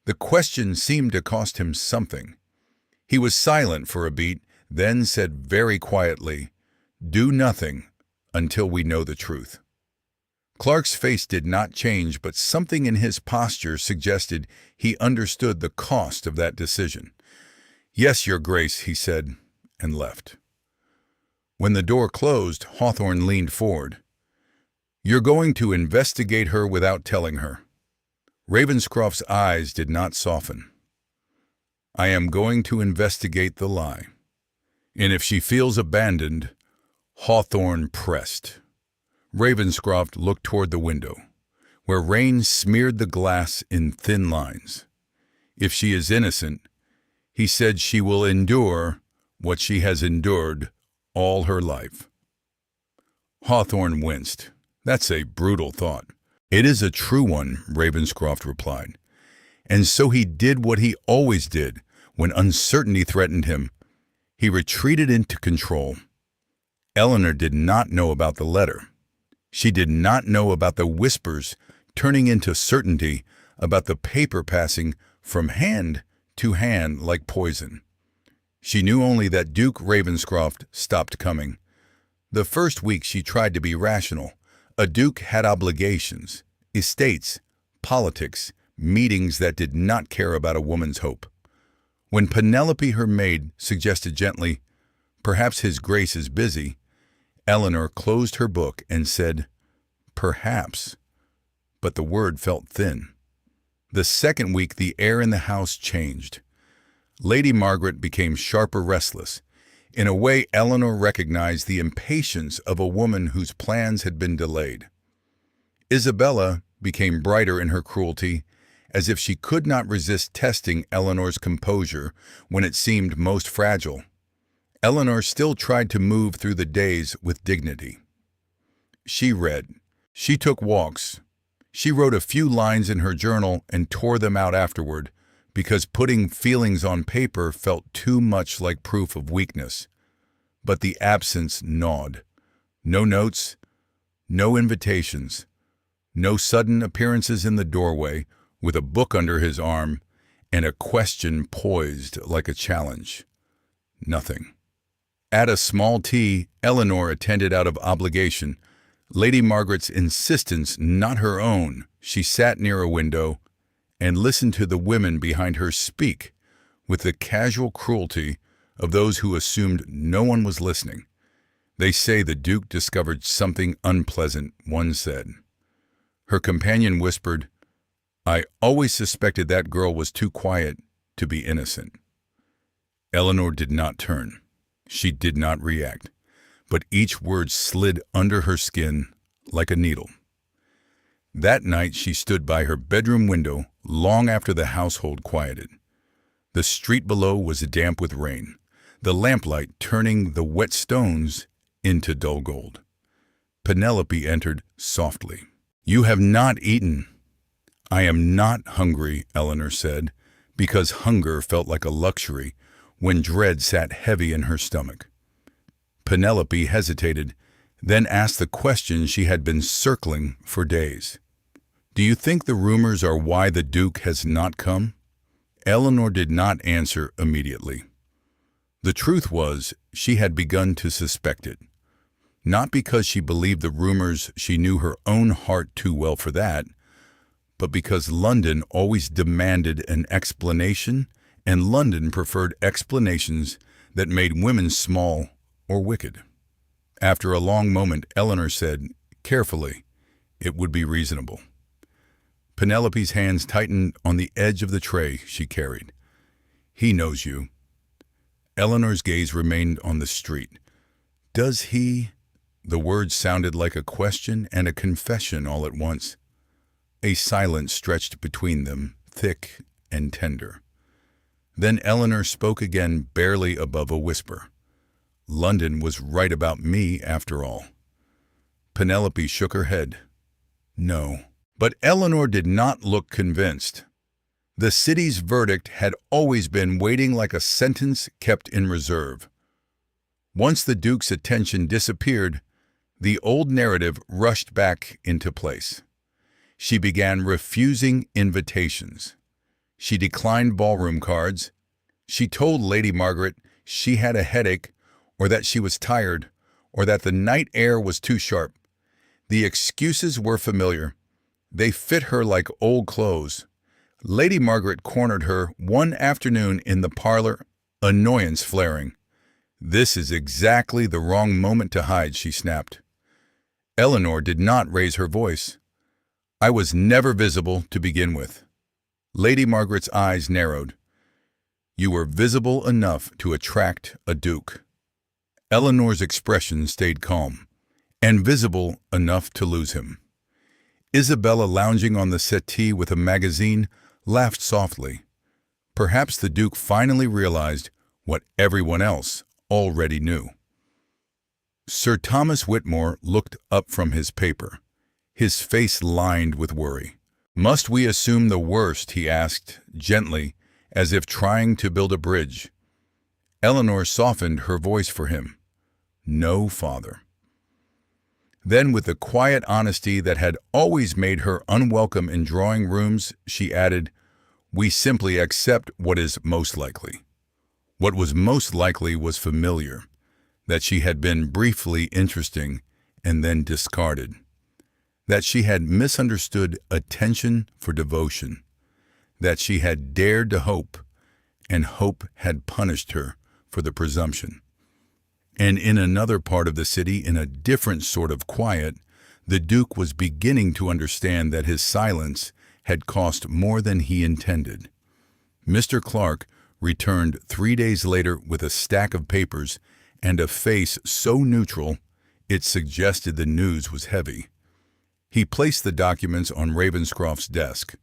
The question seemed to cost him something. He was silent for a beat, then said very quietly, "Do nothing until we know the truth." Clark's face did not change, but something in his posture suggested he understood the cost of that decision. "Yes, Your Grace," he said, and left. When the door closed, Hawthorne leaned forward. "You're going to investigate her without telling her." Ravenscroft's eyes did not soften. "I am going to investigate the lie. And if she feels abandoned—" Hawthorne pressed. Ravenscroft looked toward the window, where rain smeared the glass in thin lines. "If she is innocent," he said, "she will endure what she has endured all her life." Hawthorne winced. "That's a brutal thought." "It is a true one," Ravenscroft replied. And so he did what he always did when uncertainty threatened him. He retreated into control. Eleanor did not know about the letter. She did not know about the whispers turning into certainty, about the paper passing from hand to hand like poison. She knew only that Duke Ravenscroft stopped coming. The first week she tried to be rational. A duke had obligations, estates, politics, meetings that did not care about a woman's hope. When Penelope, her maid, suggested gently, "Perhaps His Grace is busy," Eleanor closed her book and said, "Perhaps," but the word felt thin. The second week, the air in the house changed. Lady Margaret became sharper restless. In a way, Eleanor recognized the impatience of a woman whose plans had been delayed. Isabella became brighter in her cruelty, as if she could not resist testing Eleanor's composure when it seemed most fragile. Eleanor still tried to move through the days with dignity. She read. She took walks. She wrote a few lines in her journal and tore them out afterward, because putting feelings on paper felt too much like proof of weakness. But the absence gnawed. No notes, no invitations, no sudden appearances in the doorway with a book under his arm and a question poised like a challenge. Nothing. At a small tea Eleanor attended out of obligation, Lady Margaret's insistence not her own, she sat near a window and listened to the women behind her speak with the casual cruelty of those who assumed no one was listening. "They say the Duke discovered something unpleasant," one said. Her companion whispered, "I always suspected that girl was too quiet to be innocent." Eleanor did not turn. She did not react, but each word slid under her skin like a needle. That night she stood by her bedroom window long after the household quieted. The street below was damp with rain, the lamplight turning the wet stones into dull gold. Penelope entered softly. You have not eaten. I am not hungry, Eleanor said, because hunger felt like a luxury when dread sat heavy in her stomach. Penelope hesitated, then asked the question she had been circling for days. Do you think the rumors are why the Duke has not come? Eleanor did not answer immediately. The truth was, she had begun to suspect it. Not because she believed the rumors, she knew her own heart too well for that, but because London always demanded an explanation, and London preferred explanations that made women small or wicked. After a long moment, Eleanor said, carefully, it would be reasonable. Penelope's hands tightened on the edge of the tray she carried. He knows you. Eleanor's gaze remained on the street. Does he? The words sounded like a question and a confession all at once. A silence stretched between them, thick and tender. Then Eleanor spoke again, barely above a whisper. London was right about me, after all. Penelope shook her head. No. But Eleanor did not look convinced. The city's verdict had always been waiting like a sentence kept in reserve. Once the Duke's attention disappeared, the old narrative rushed back into place. She began refusing invitations. She declined ballroom cards. She told Lady Margaret she had a headache, or that she was tired, or that the night air was too sharp. The excuses were familiar. They fit her like old clothes. Lady Margaret cornered her one afternoon in the parlor, annoyance flaring. This is exactly the wrong moment to hide, she snapped. Eleanor did not raise her voice. I was never visible to begin with. Lady Margaret's eyes narrowed. You were visible enough to attract a duke. Eleanor's expression stayed calm, and visible enough to lose him. Isabella, lounging on the settee with a magazine, laughed softly. Perhaps the Duke finally realized what everyone else already knew. Sir Thomas Whitmore looked up from his paper, his face lined with worry. Must we assume the worst, he asked, gently, as if trying to build a bridge. Eleanor softened her voice for him. No, father. Then, with the quiet honesty that had always made her unwelcome in drawing rooms, she added, we simply accept what is most likely. What was most likely was familiar, that she had been briefly interesting and then discarded, that she had misunderstood attention for devotion, that she had dared to hope, and hope had punished her for the presumption. And in another part of the city, in a different sort of quiet, the Duke was beginning to understand that his silence had cost more than he intended. Mr. Clark returned 3 days later with a stack of papers and a face so neutral it suggested the news was heavy. He placed the documents on Ravenscroft's desk.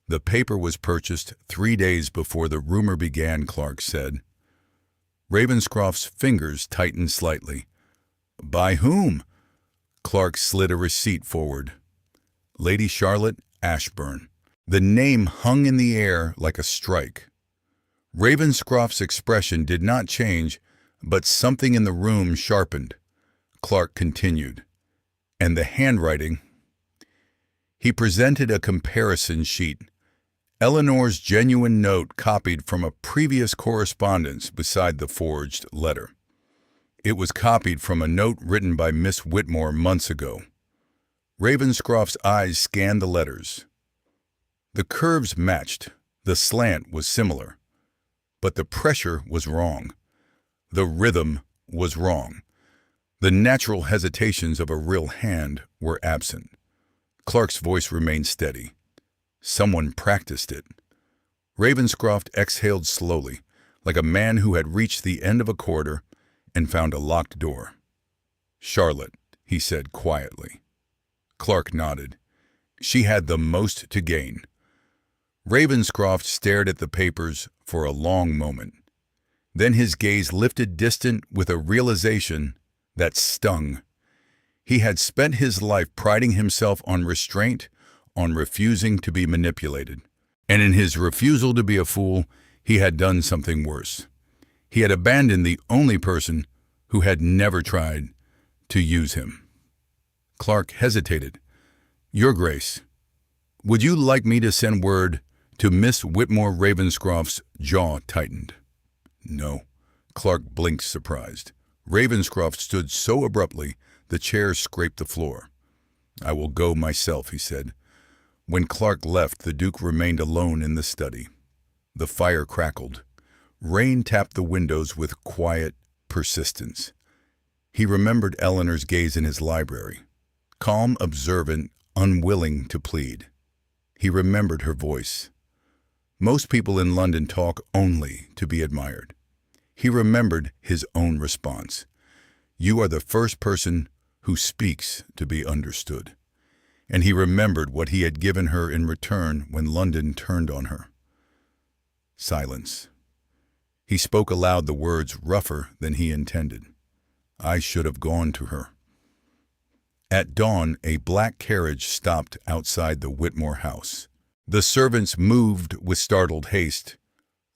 The paper was purchased 3 days before the rumor began, Clark said. Ravenscroft's fingers tightened slightly. By whom? Clark slid a receipt forward. Lady Charlotte Ashbourne. The name hung in the air like a strike. Ravenscroft's expression did not change, but something in the room sharpened. Clark continued. And the handwriting. He presented a comparison sheet. Eleanor's genuine note copied from a previous correspondence beside the forged letter. It was copied from a note written by Miss Whitmore months ago. Ravenscroft's eyes scanned the letters. The curves matched, the slant was similar, but the pressure was wrong. The rhythm was wrong. The natural hesitations of a real hand were absent. Clark's voice remained steady. Someone practiced it. Ravenscroft exhaled slowly, like a man who had reached the end of a corridor and found a locked door. Charlotte, he said quietly. Clark nodded. She had the most to gain. Ravenscroft stared at the papers for a long moment. Then his gaze lifted distant with a realization that stung. He had spent his life priding himself on restraint, on refusing to be manipulated. And in his refusal to be a fool, he had done something worse. He had abandoned the only person who had never tried to use him. Clark hesitated. "Your Grace, would you like me to send word to Miss Whitmore?" Ravenscroft's jaw tightened. "No." Clark blinked, surprised. Ravenscroft stood so abruptly the chair scraped the floor. "I will go myself," he said. When Clark left, the Duke remained alone in the study. The fire crackled. Rain tapped the windows with quiet persistence. He remembered Eleanor's gaze in his library, calm, observant, unwilling to plead. He remembered her voice. Most people in London talk only to be admired. He remembered his own response. "You are the first person who speaks to be understood." And he remembered what he had given her in return when London turned on her. Silence. He spoke aloud, the words rougher than he intended. "I should have gone to her." At dawn, a black carriage stopped outside the Whitmore house. The servants moved with startled haste.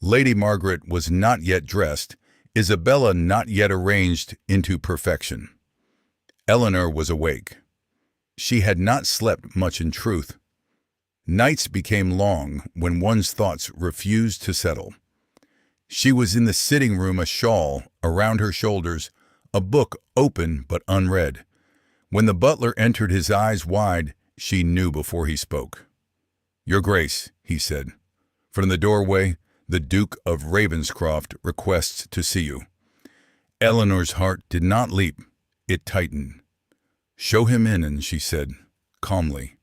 Lady Margaret was not yet dressed, Isabella not yet arranged into perfection. Eleanor was awake. She had not slept much in truth. Nights became long when one's thoughts refused to settle. She was in the sitting room, a shawl around her shoulders, a book open but unread. When the butler entered, his eyes wide, she knew before he spoke. "Your Grace," he said. From the doorway, "The Duke of Ravenscroft requests to see you." Eleanor's heart did not leap, it tightened. "Show him in," and she said, calmly.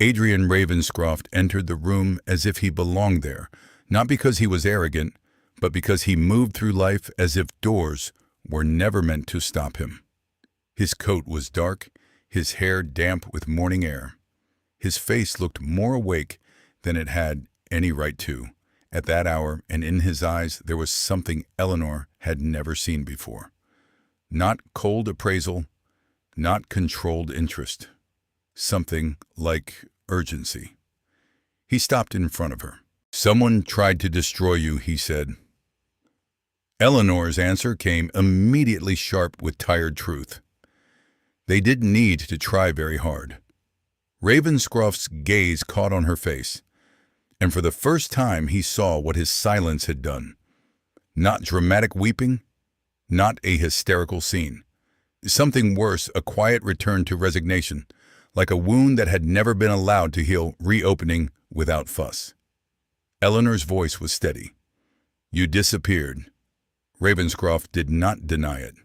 Adrian Ravenscroft entered the room as if he belonged there, not because he was arrogant, but because he moved through life as if doors were never meant to stop him. His coat was dark, his hair damp with morning air. His face looked more awake than it had any right to at that hour, and in his eyes there was something Eleanor had never seen before. Not cold appraisal, not controlled interest. Something like urgency. He stopped in front of her. "Someone tried to destroy you," he said. Eleanor's answer came immediately sharp with tired truth. They didn't need to try very hard. Ravenscroft's gaze caught on her face, and for the first time he saw what his silence had done. Not dramatic weeping, not a hysterical scene. Something worse, a quiet return to resignation, like a wound that had never been allowed to heal, reopening without fuss. Eleanor's voice was steady. "You disappeared." Ravenscroft did not deny it.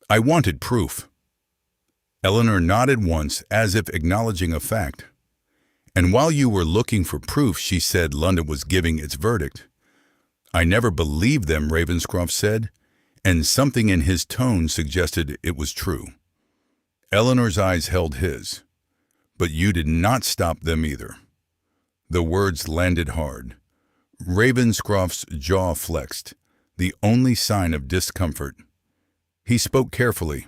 "I wanted proof." Eleanor nodded once, as if acknowledging a fact. "And while you were looking for proof," she said, "London was giving its verdict." "I never believed them," Ravenscroft said, and something in his tone suggested it was true. Eleanor's eyes held his. "But you did not stop them either." The words landed hard. Ravenscroft's jaw flexed, the only sign of discomfort. He spoke carefully.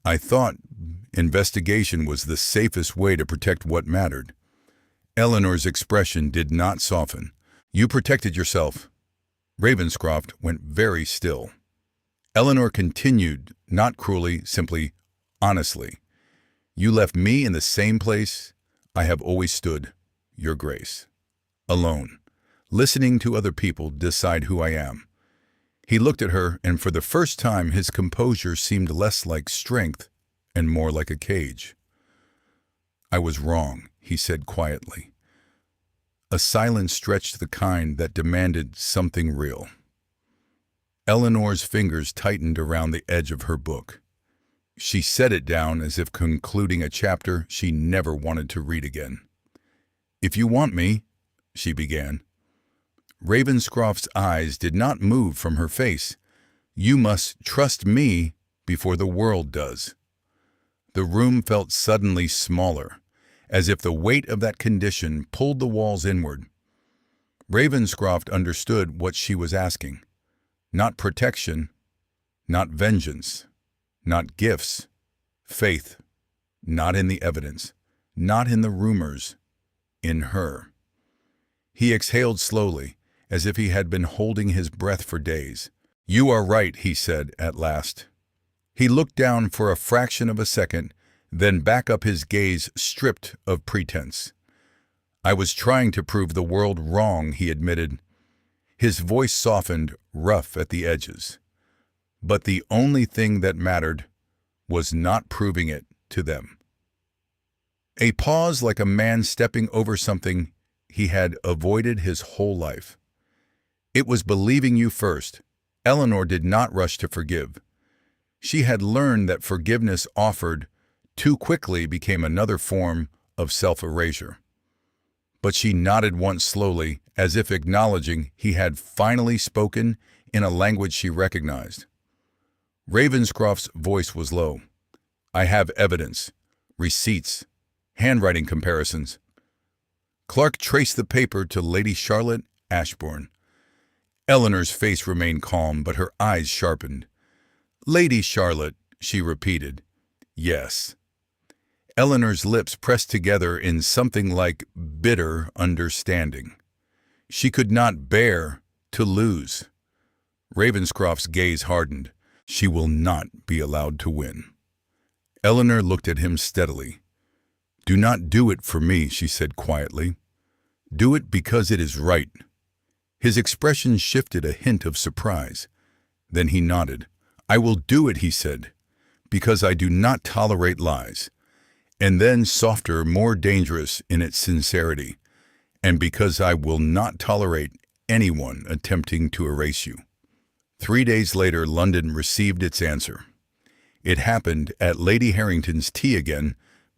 "I thought investigation was the safest way to protect what mattered." Eleanor's expression did not soften. "You protected yourself." Ravenscroft went very still. Eleanor continued, not cruelly, simply, honestly. "You left me in the same place I have always stood, Your Grace. Alone, listening to other people decide who I am." He looked at her, and for the first time his composure seemed less like strength and more like a cage. "I was wrong," he said quietly. A silence stretched, the kind that demanded something real. Eleanor's fingers tightened around the edge of her book. She set it down as if concluding a chapter she never wanted to read again. "If you want me," she began. Ravenscroft's eyes did not move from her face. "You must trust me before the world does." The room felt suddenly smaller, as if the weight of that condition pulled the walls inward. Ravenscroft understood what she was asking. Not protection, not vengeance, not gifts, Faith, not in the evidence, not in the rumors, in her. He exhaled slowly, as if he had been holding his breath for days. "You are right," he said at last. He looked down for a fraction of a second, then back up, his gaze stripped of pretense. "I was trying to prove the world wrong," he admitted. His voice softened, rough at the edges. But the only thing that mattered was not proving it to them. A pause, like a man stepping over something he had avoided his whole life. "It was believing you first." Eleanor did not rush to forgive. She had learned that forgiveness offered too quickly became another form of self-erasure. But she nodded once slowly, as if acknowledging he had finally spoken in a language she recognized. Ravenscroft's voice was low. "I have evidence, receipts, handwriting comparisons." Clark traced the paper to Lady Charlotte Ashbourne. Eleanor's face remained calm, but her eyes sharpened. "Lady Charlotte," she repeated. "Yes." Eleanor's lips pressed together in something like bitter understanding. She could not bear to lose. Ravenscroft's gaze hardened. She will not be allowed to win. Eleanor looked at him steadily. "Do not do it for me," she said quietly. "Do it because it is right." His expression shifted a hint of surprise. Then he nodded. "I will do it," he said, "because I do not tolerate lies." And then, softer, more dangerous in its sincerity, "and because I will not tolerate anyone attempting to erase you." 3 days later, London received its answer. It happened at Lady Harrington's tea again,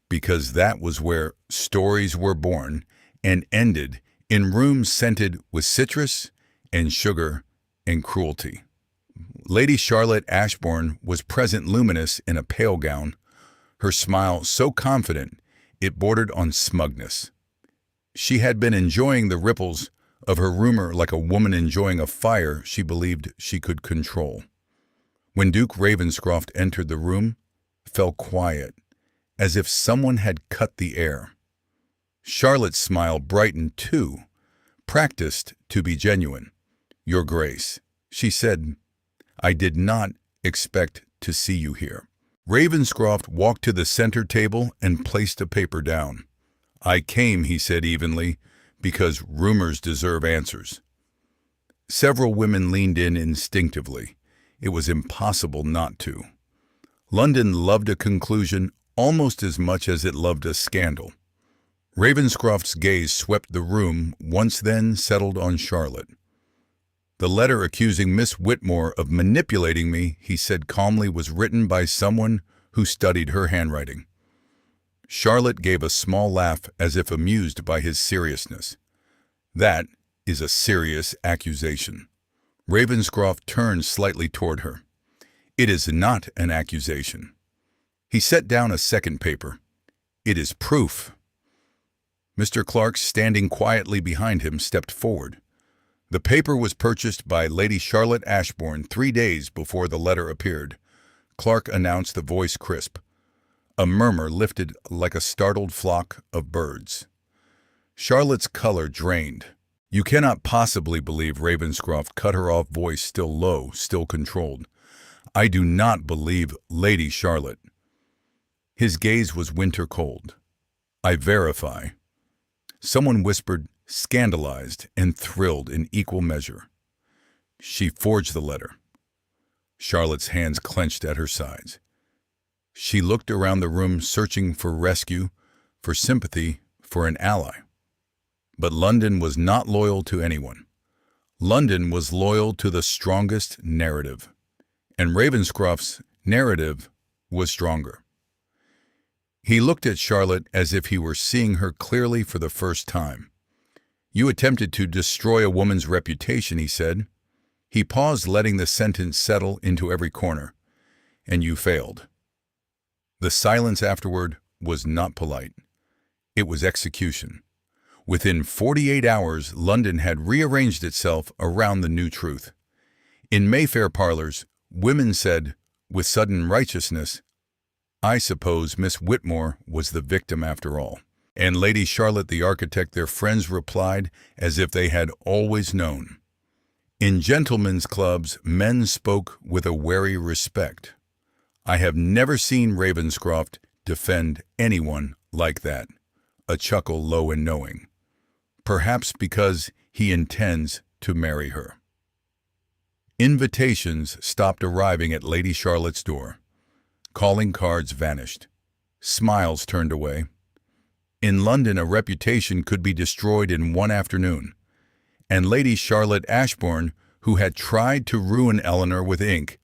because that was where stories were born, and ended in rooms scented with citrus and sugar and cruelty. Lady Charlotte Ashbourne was present, luminous in a pale gown, her smile so confident it bordered on smugness. She had been enjoying the ripples of her rumor like a woman enjoying a fire she believed she could control. When Duke Ravenscroft entered the room, fell quiet, as if someone had cut the air. Charlotte's smile brightened too, practiced to be genuine. "Your Grace," she said, "I did not expect to see you here." Ravenscroft walked to the center table and placed a paper down. "I came," he said evenly, "because rumors deserve answers." Several women leaned in instinctively. It was impossible not to. London loved a conclusion almost as much as it loved a scandal. Ravenscroft's gaze swept the room, once then settled on Charlotte. "The letter accusing Miss Whitmore of manipulating me," he said calmly, "was written by someone who studied her handwriting." Charlotte gave a small laugh, as if amused by his seriousness. "That is a serious accusation." Ravenscroft turned slightly toward her. "It is not an accusation." He set down a second paper. "It is proof." Mr. Clark, standing quietly behind him, stepped forward. The paper was purchased by Lady Charlotte Ashbourne 3 days before the letter appeared. Clark announced, the voice crisp. A murmur lifted like a startled flock of birds. Charlotte's color drained. "You cannot possibly believe," Ravenscroft cut her off, voice still low, still controlled. "I do not believe Lady Charlotte." His gaze was winter cold. "I verify." Someone whispered, scandalized and thrilled in equal measure. "She forged the letter." Charlotte's hands clenched at her sides. She looked around the room, searching for rescue, for sympathy, for an ally. But London was not loyal to anyone. London was loyal to the strongest narrative. And Ravenscroft's narrative was stronger. He looked at Charlotte as if he were seeing her clearly for the first time. "You attempted to destroy a woman's reputation," he said. He paused, letting the sentence settle into every corner. "And you failed." The silence afterward was not polite. It was execution. Within 48 hours, London had rearranged itself around the new truth. In Mayfair parlors, women said, with sudden righteousness, I suppose Miss Whitmore was the victim after all. And Lady Charlotte the architect, their friends replied as if they had always known. In gentlemen's clubs, men spoke with a wary respect. I have never seen Ravenscroft defend anyone like that, a chuckle low and knowing. Perhaps because he intends to marry her. Invitations stopped arriving at Lady Charlotte's door. Calling cards vanished. Smiles turned away. In London, a reputation could be destroyed in one afternoon. And Lady Charlotte Ashbourne, who had tried to ruin Eleanor with ink,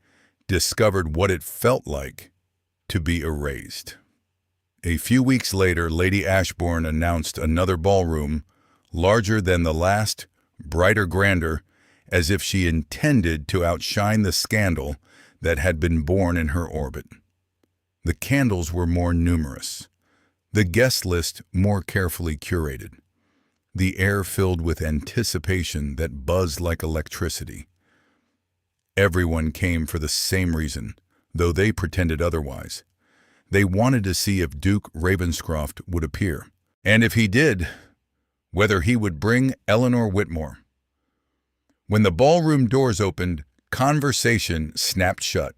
discovered what it felt like to be erased. A few weeks later, Lady Ashbourne announced another ballroom, larger than the last, brighter, grander, as if she intended to outshine the scandal that had been born in her orbit. The candles were more numerous, the guest list more carefully curated, the air filled with anticipation that buzzed like electricity. Everyone came for the same reason, though they pretended otherwise. They wanted to see if Duke Ravenscroft would appear, and if he did, whether he would bring Eleanor Whitmore. When the ballroom doors opened, conversation snapped shut.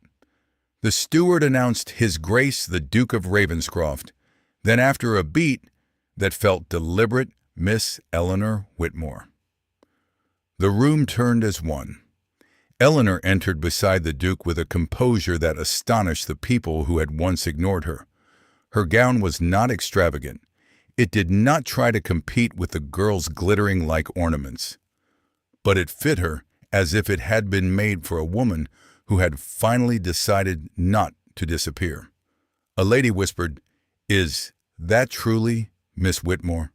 The steward announced His Grace the Duke of Ravenscroft, then after a beat that felt deliberate, Miss Eleanor Whitmore. The room turned as one. Eleanor entered beside the Duke with a composure that astonished the people who had once ignored her. Her gown was not extravagant. It did not try to compete with the girl's glittering like ornaments. But it fit her as if it had been made for a woman who had finally decided not to disappear. A lady whispered, "Is that truly Miss Whitmore?"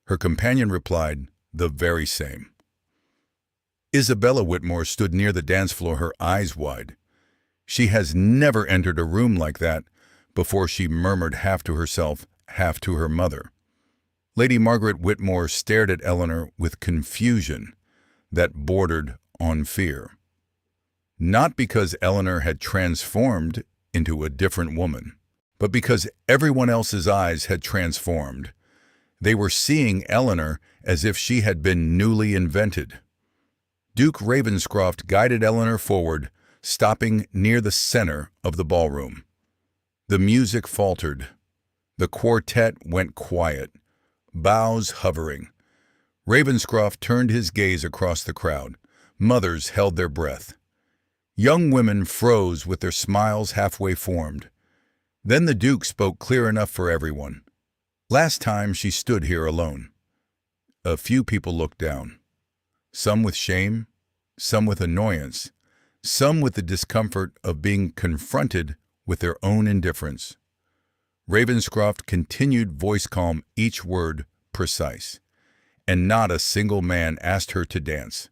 Her companion replied, "The very same." Isabella Whitmore stood near the dance floor, her eyes wide. "She has never entered a room like that," before she murmured half to herself, half to her mother. Lady Margaret Whitmore stared at Eleanor with confusion that bordered on fear. Not because Eleanor had transformed into a different woman, but because everyone else's eyes had transformed. They were seeing Eleanor as if she had been newly invented. Duke Ravenscroft guided Eleanor forward, stopping near the center of the ballroom. The music faltered. The quartet went quiet, bows hovering. Ravenscroft turned his gaze across the crowd. Mothers held their breath. Young women froze with their smiles halfway formed. Then the Duke spoke clear enough for everyone. "Last time she stood here alone." A few people looked down. Some with shame, some with annoyance, some with the discomfort of being confronted with their own indifference. Ravenscroft continued, voice calm, each word precise. And not a single man asked her to dance.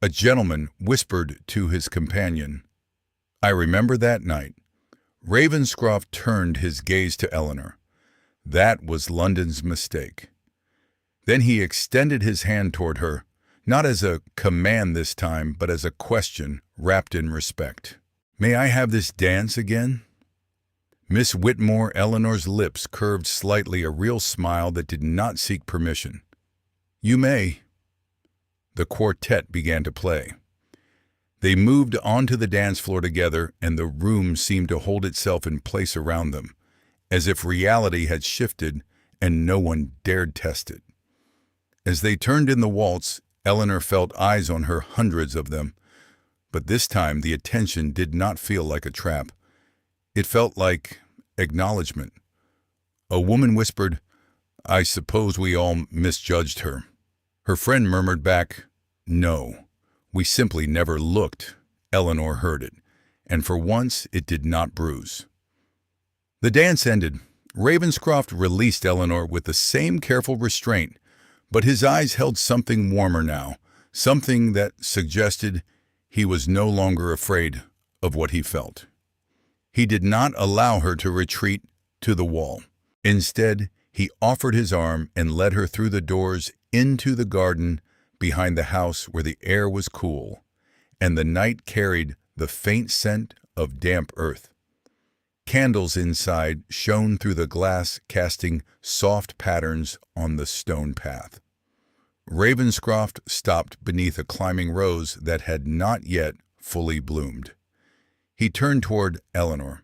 A gentleman whispered to his companion, "I remember that night." Ravenscroft turned his gaze to Eleanor. That was London's mistake. Then he extended his hand toward her, not as a command this time, but as a question wrapped in respect. "May I have this dance again?" Miss Whitmore, Eleanor's lips curved slightly, a real smile that did not seek permission. "You may." The quartet began to play. They moved onto the dance floor together, and the room seemed to hold itself in place around them, as if reality had shifted and no one dared test it. As they turned in the waltz, Eleanor felt eyes on her, hundreds of them. But this time the attention did not feel like a trap. It felt like acknowledgement. A woman whispered, "I suppose we all misjudged her." Her friend murmured back, "No, we simply never looked." Eleanor heard it, and for once it did not bruise. The dance ended. Ravenscroft released Eleanor with the same careful restraint, but his eyes held something warmer now, something that suggested he was no longer afraid of what he felt. He did not allow her to retreat to the wall. Instead, he offered his arm and led her through the doors into the garden behind the house, where the air was cool and the night carried the faint scent of damp earth. Candles inside shone through the glass, casting soft patterns on the stone path. Ravenscroft stopped beneath a climbing rose that had not yet fully bloomed. He turned toward Eleanor.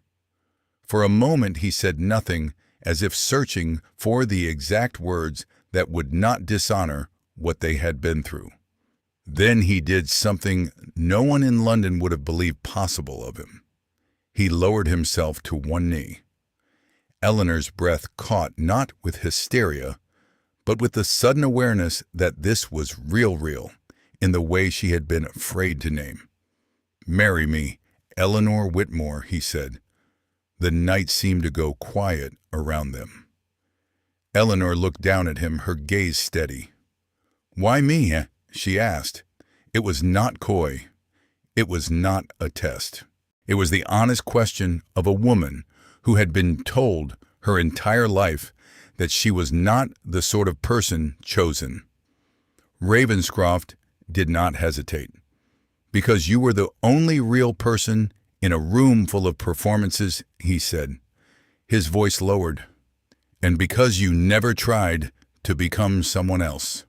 For a moment he said nothing, as if searching for the exact words that would not dishonor what they had been through. Then he did something no one in London would have believed possible of him. He lowered himself to one knee. Eleanor's breath caught not with hysteria, but with the sudden awareness that this was real, in the way she had been afraid to name. "Marry me, Eleanor Whitmore," he said. The night seemed to go quiet around them. Eleanor looked down at him, her gaze steady. "Why me?" she asked. It was not coy. It was not a test. It was the honest question of a woman who had been told her entire life that she was not the sort of person chosen. Ravenscroft did not hesitate. "Because you were the only real person in a room full of performances," he said. His voice lowered. "And because you never tried to become someone else."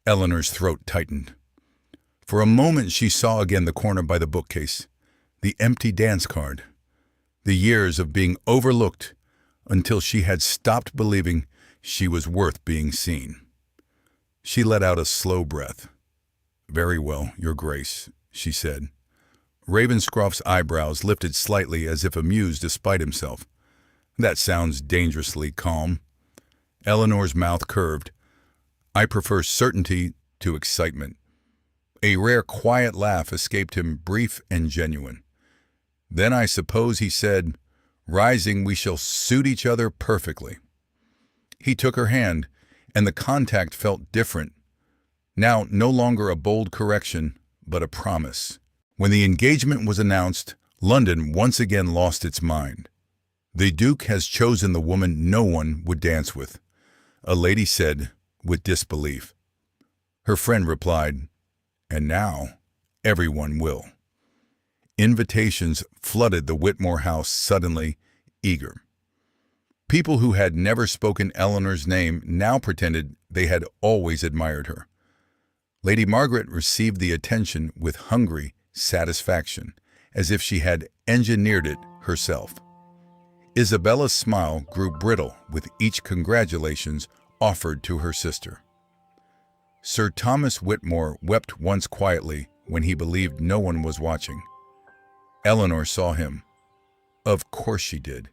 Eleanor's throat tightened. For a moment she saw again the corner by the bookcase, the empty dance card, the years of being overlooked until she had stopped believing she was worth being seen. She let out a slow breath. "Very well, Your Grace," she said. Ravenscroft's eyebrows lifted slightly as if amused despite himself. "That sounds dangerously calm." Eleanor's mouth curved. "I prefer certainty to excitement." A rare quiet laugh escaped him, brief and genuine. "Then I suppose," he said, "rising, we shall suit each other perfectly." He took her hand, and the contact felt different. Now no longer a bold correction, but a promise. When the engagement was announced, London once again lost its mind. "The Duke has chosen the woman no one would dance with," a lady said with disbelief. Her friend replied, "And now everyone will." Invitations flooded the Whitmore house suddenly, eager. People who had never spoken Eleanor's name now pretended they had always admired her. Lady Margaret received the attention with hungry satisfaction, as if she had engineered it herself. Isabella's smile grew brittle with each congratulations offered to her sister. Sir Thomas Whitmore wept once quietly when he believed no one was watching. Eleanor saw him. Of course she did.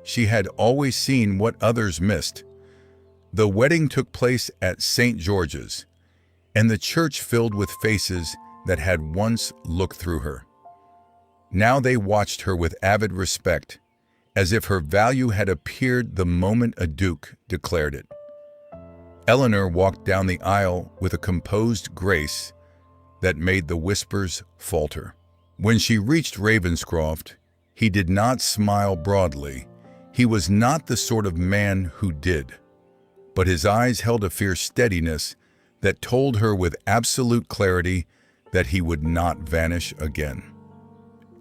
She had always seen what others missed. The wedding took place at St. George's, and the church filled with faces that had once looked through her. Now they watched her with avid respect, as if her value had appeared the moment a duke declared it. Eleanor walked down the aisle with a composed grace that made the whispers falter. When she reached Ravenscroft, he did not smile broadly. He was not the sort of man who did, but his eyes held a fierce steadiness that told her with absolute clarity that he would not vanish again.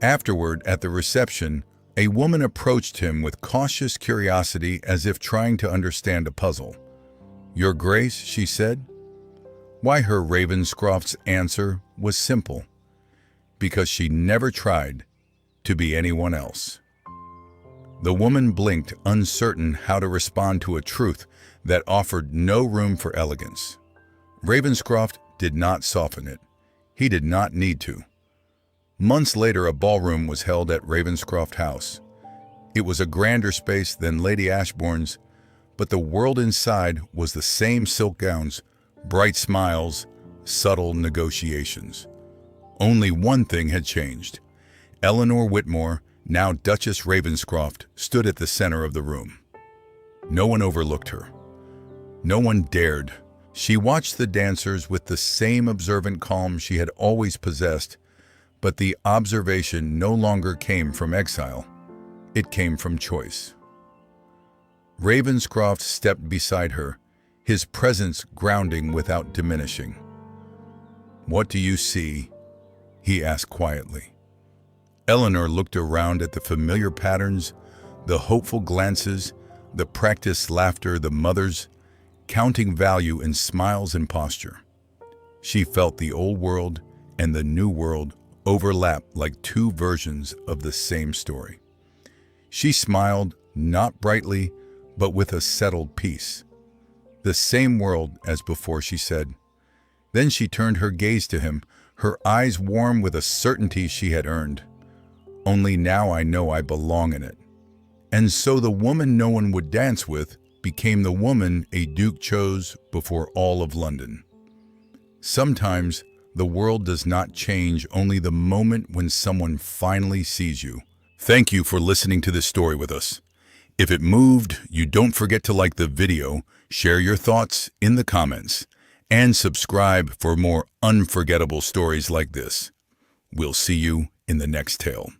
Afterward, at the reception, a woman approached him with cautious curiosity, as if trying to understand a puzzle. "Your Grace," she said. Why, her Ravenscroft's answer was simple. Because she never tried to be anyone else. The woman blinked, uncertain how to respond to a truth that offered no room for elegance. Ravenscroft did not soften it. He did not need to. Months later, a ballroom was held at Ravenscroft House. It was a grander space than Lady Ashbourne's, but the world inside was the same: silk gowns, bright smiles, subtle negotiations. Only one thing had changed. Eleanor Whitmore, now Duchess Ravenscroft, stood at the center of the room. No one overlooked her. No one dared. She watched the dancers with the same observant calm she had always possessed, but the observation no longer came from exile. It came from choice. Ravenscroft stepped beside her, his presence grounding without diminishing. "What do you see?" he asked quietly. Eleanor looked around at the familiar patterns, the hopeful glances, the practiced laughter, the mothers, counting value in smiles and posture. She felt the old world and the new world overlap like two versions of the same story. She smiled, not brightly, but with a settled peace. The same world as before, she said. Then she turned her gaze to him, her eyes warm with a certainty she had earned. Only now I know I belong in it. And so the woman no one would dance with became the woman a duke chose before all of London. Sometimes the world does not change, only the moment when someone finally sees you. Thank you for listening to this story with us. If it moved you, don't forget to like the video, share your thoughts in the comments, and subscribe for more unforgettable stories like this. We'll see you in the next tale.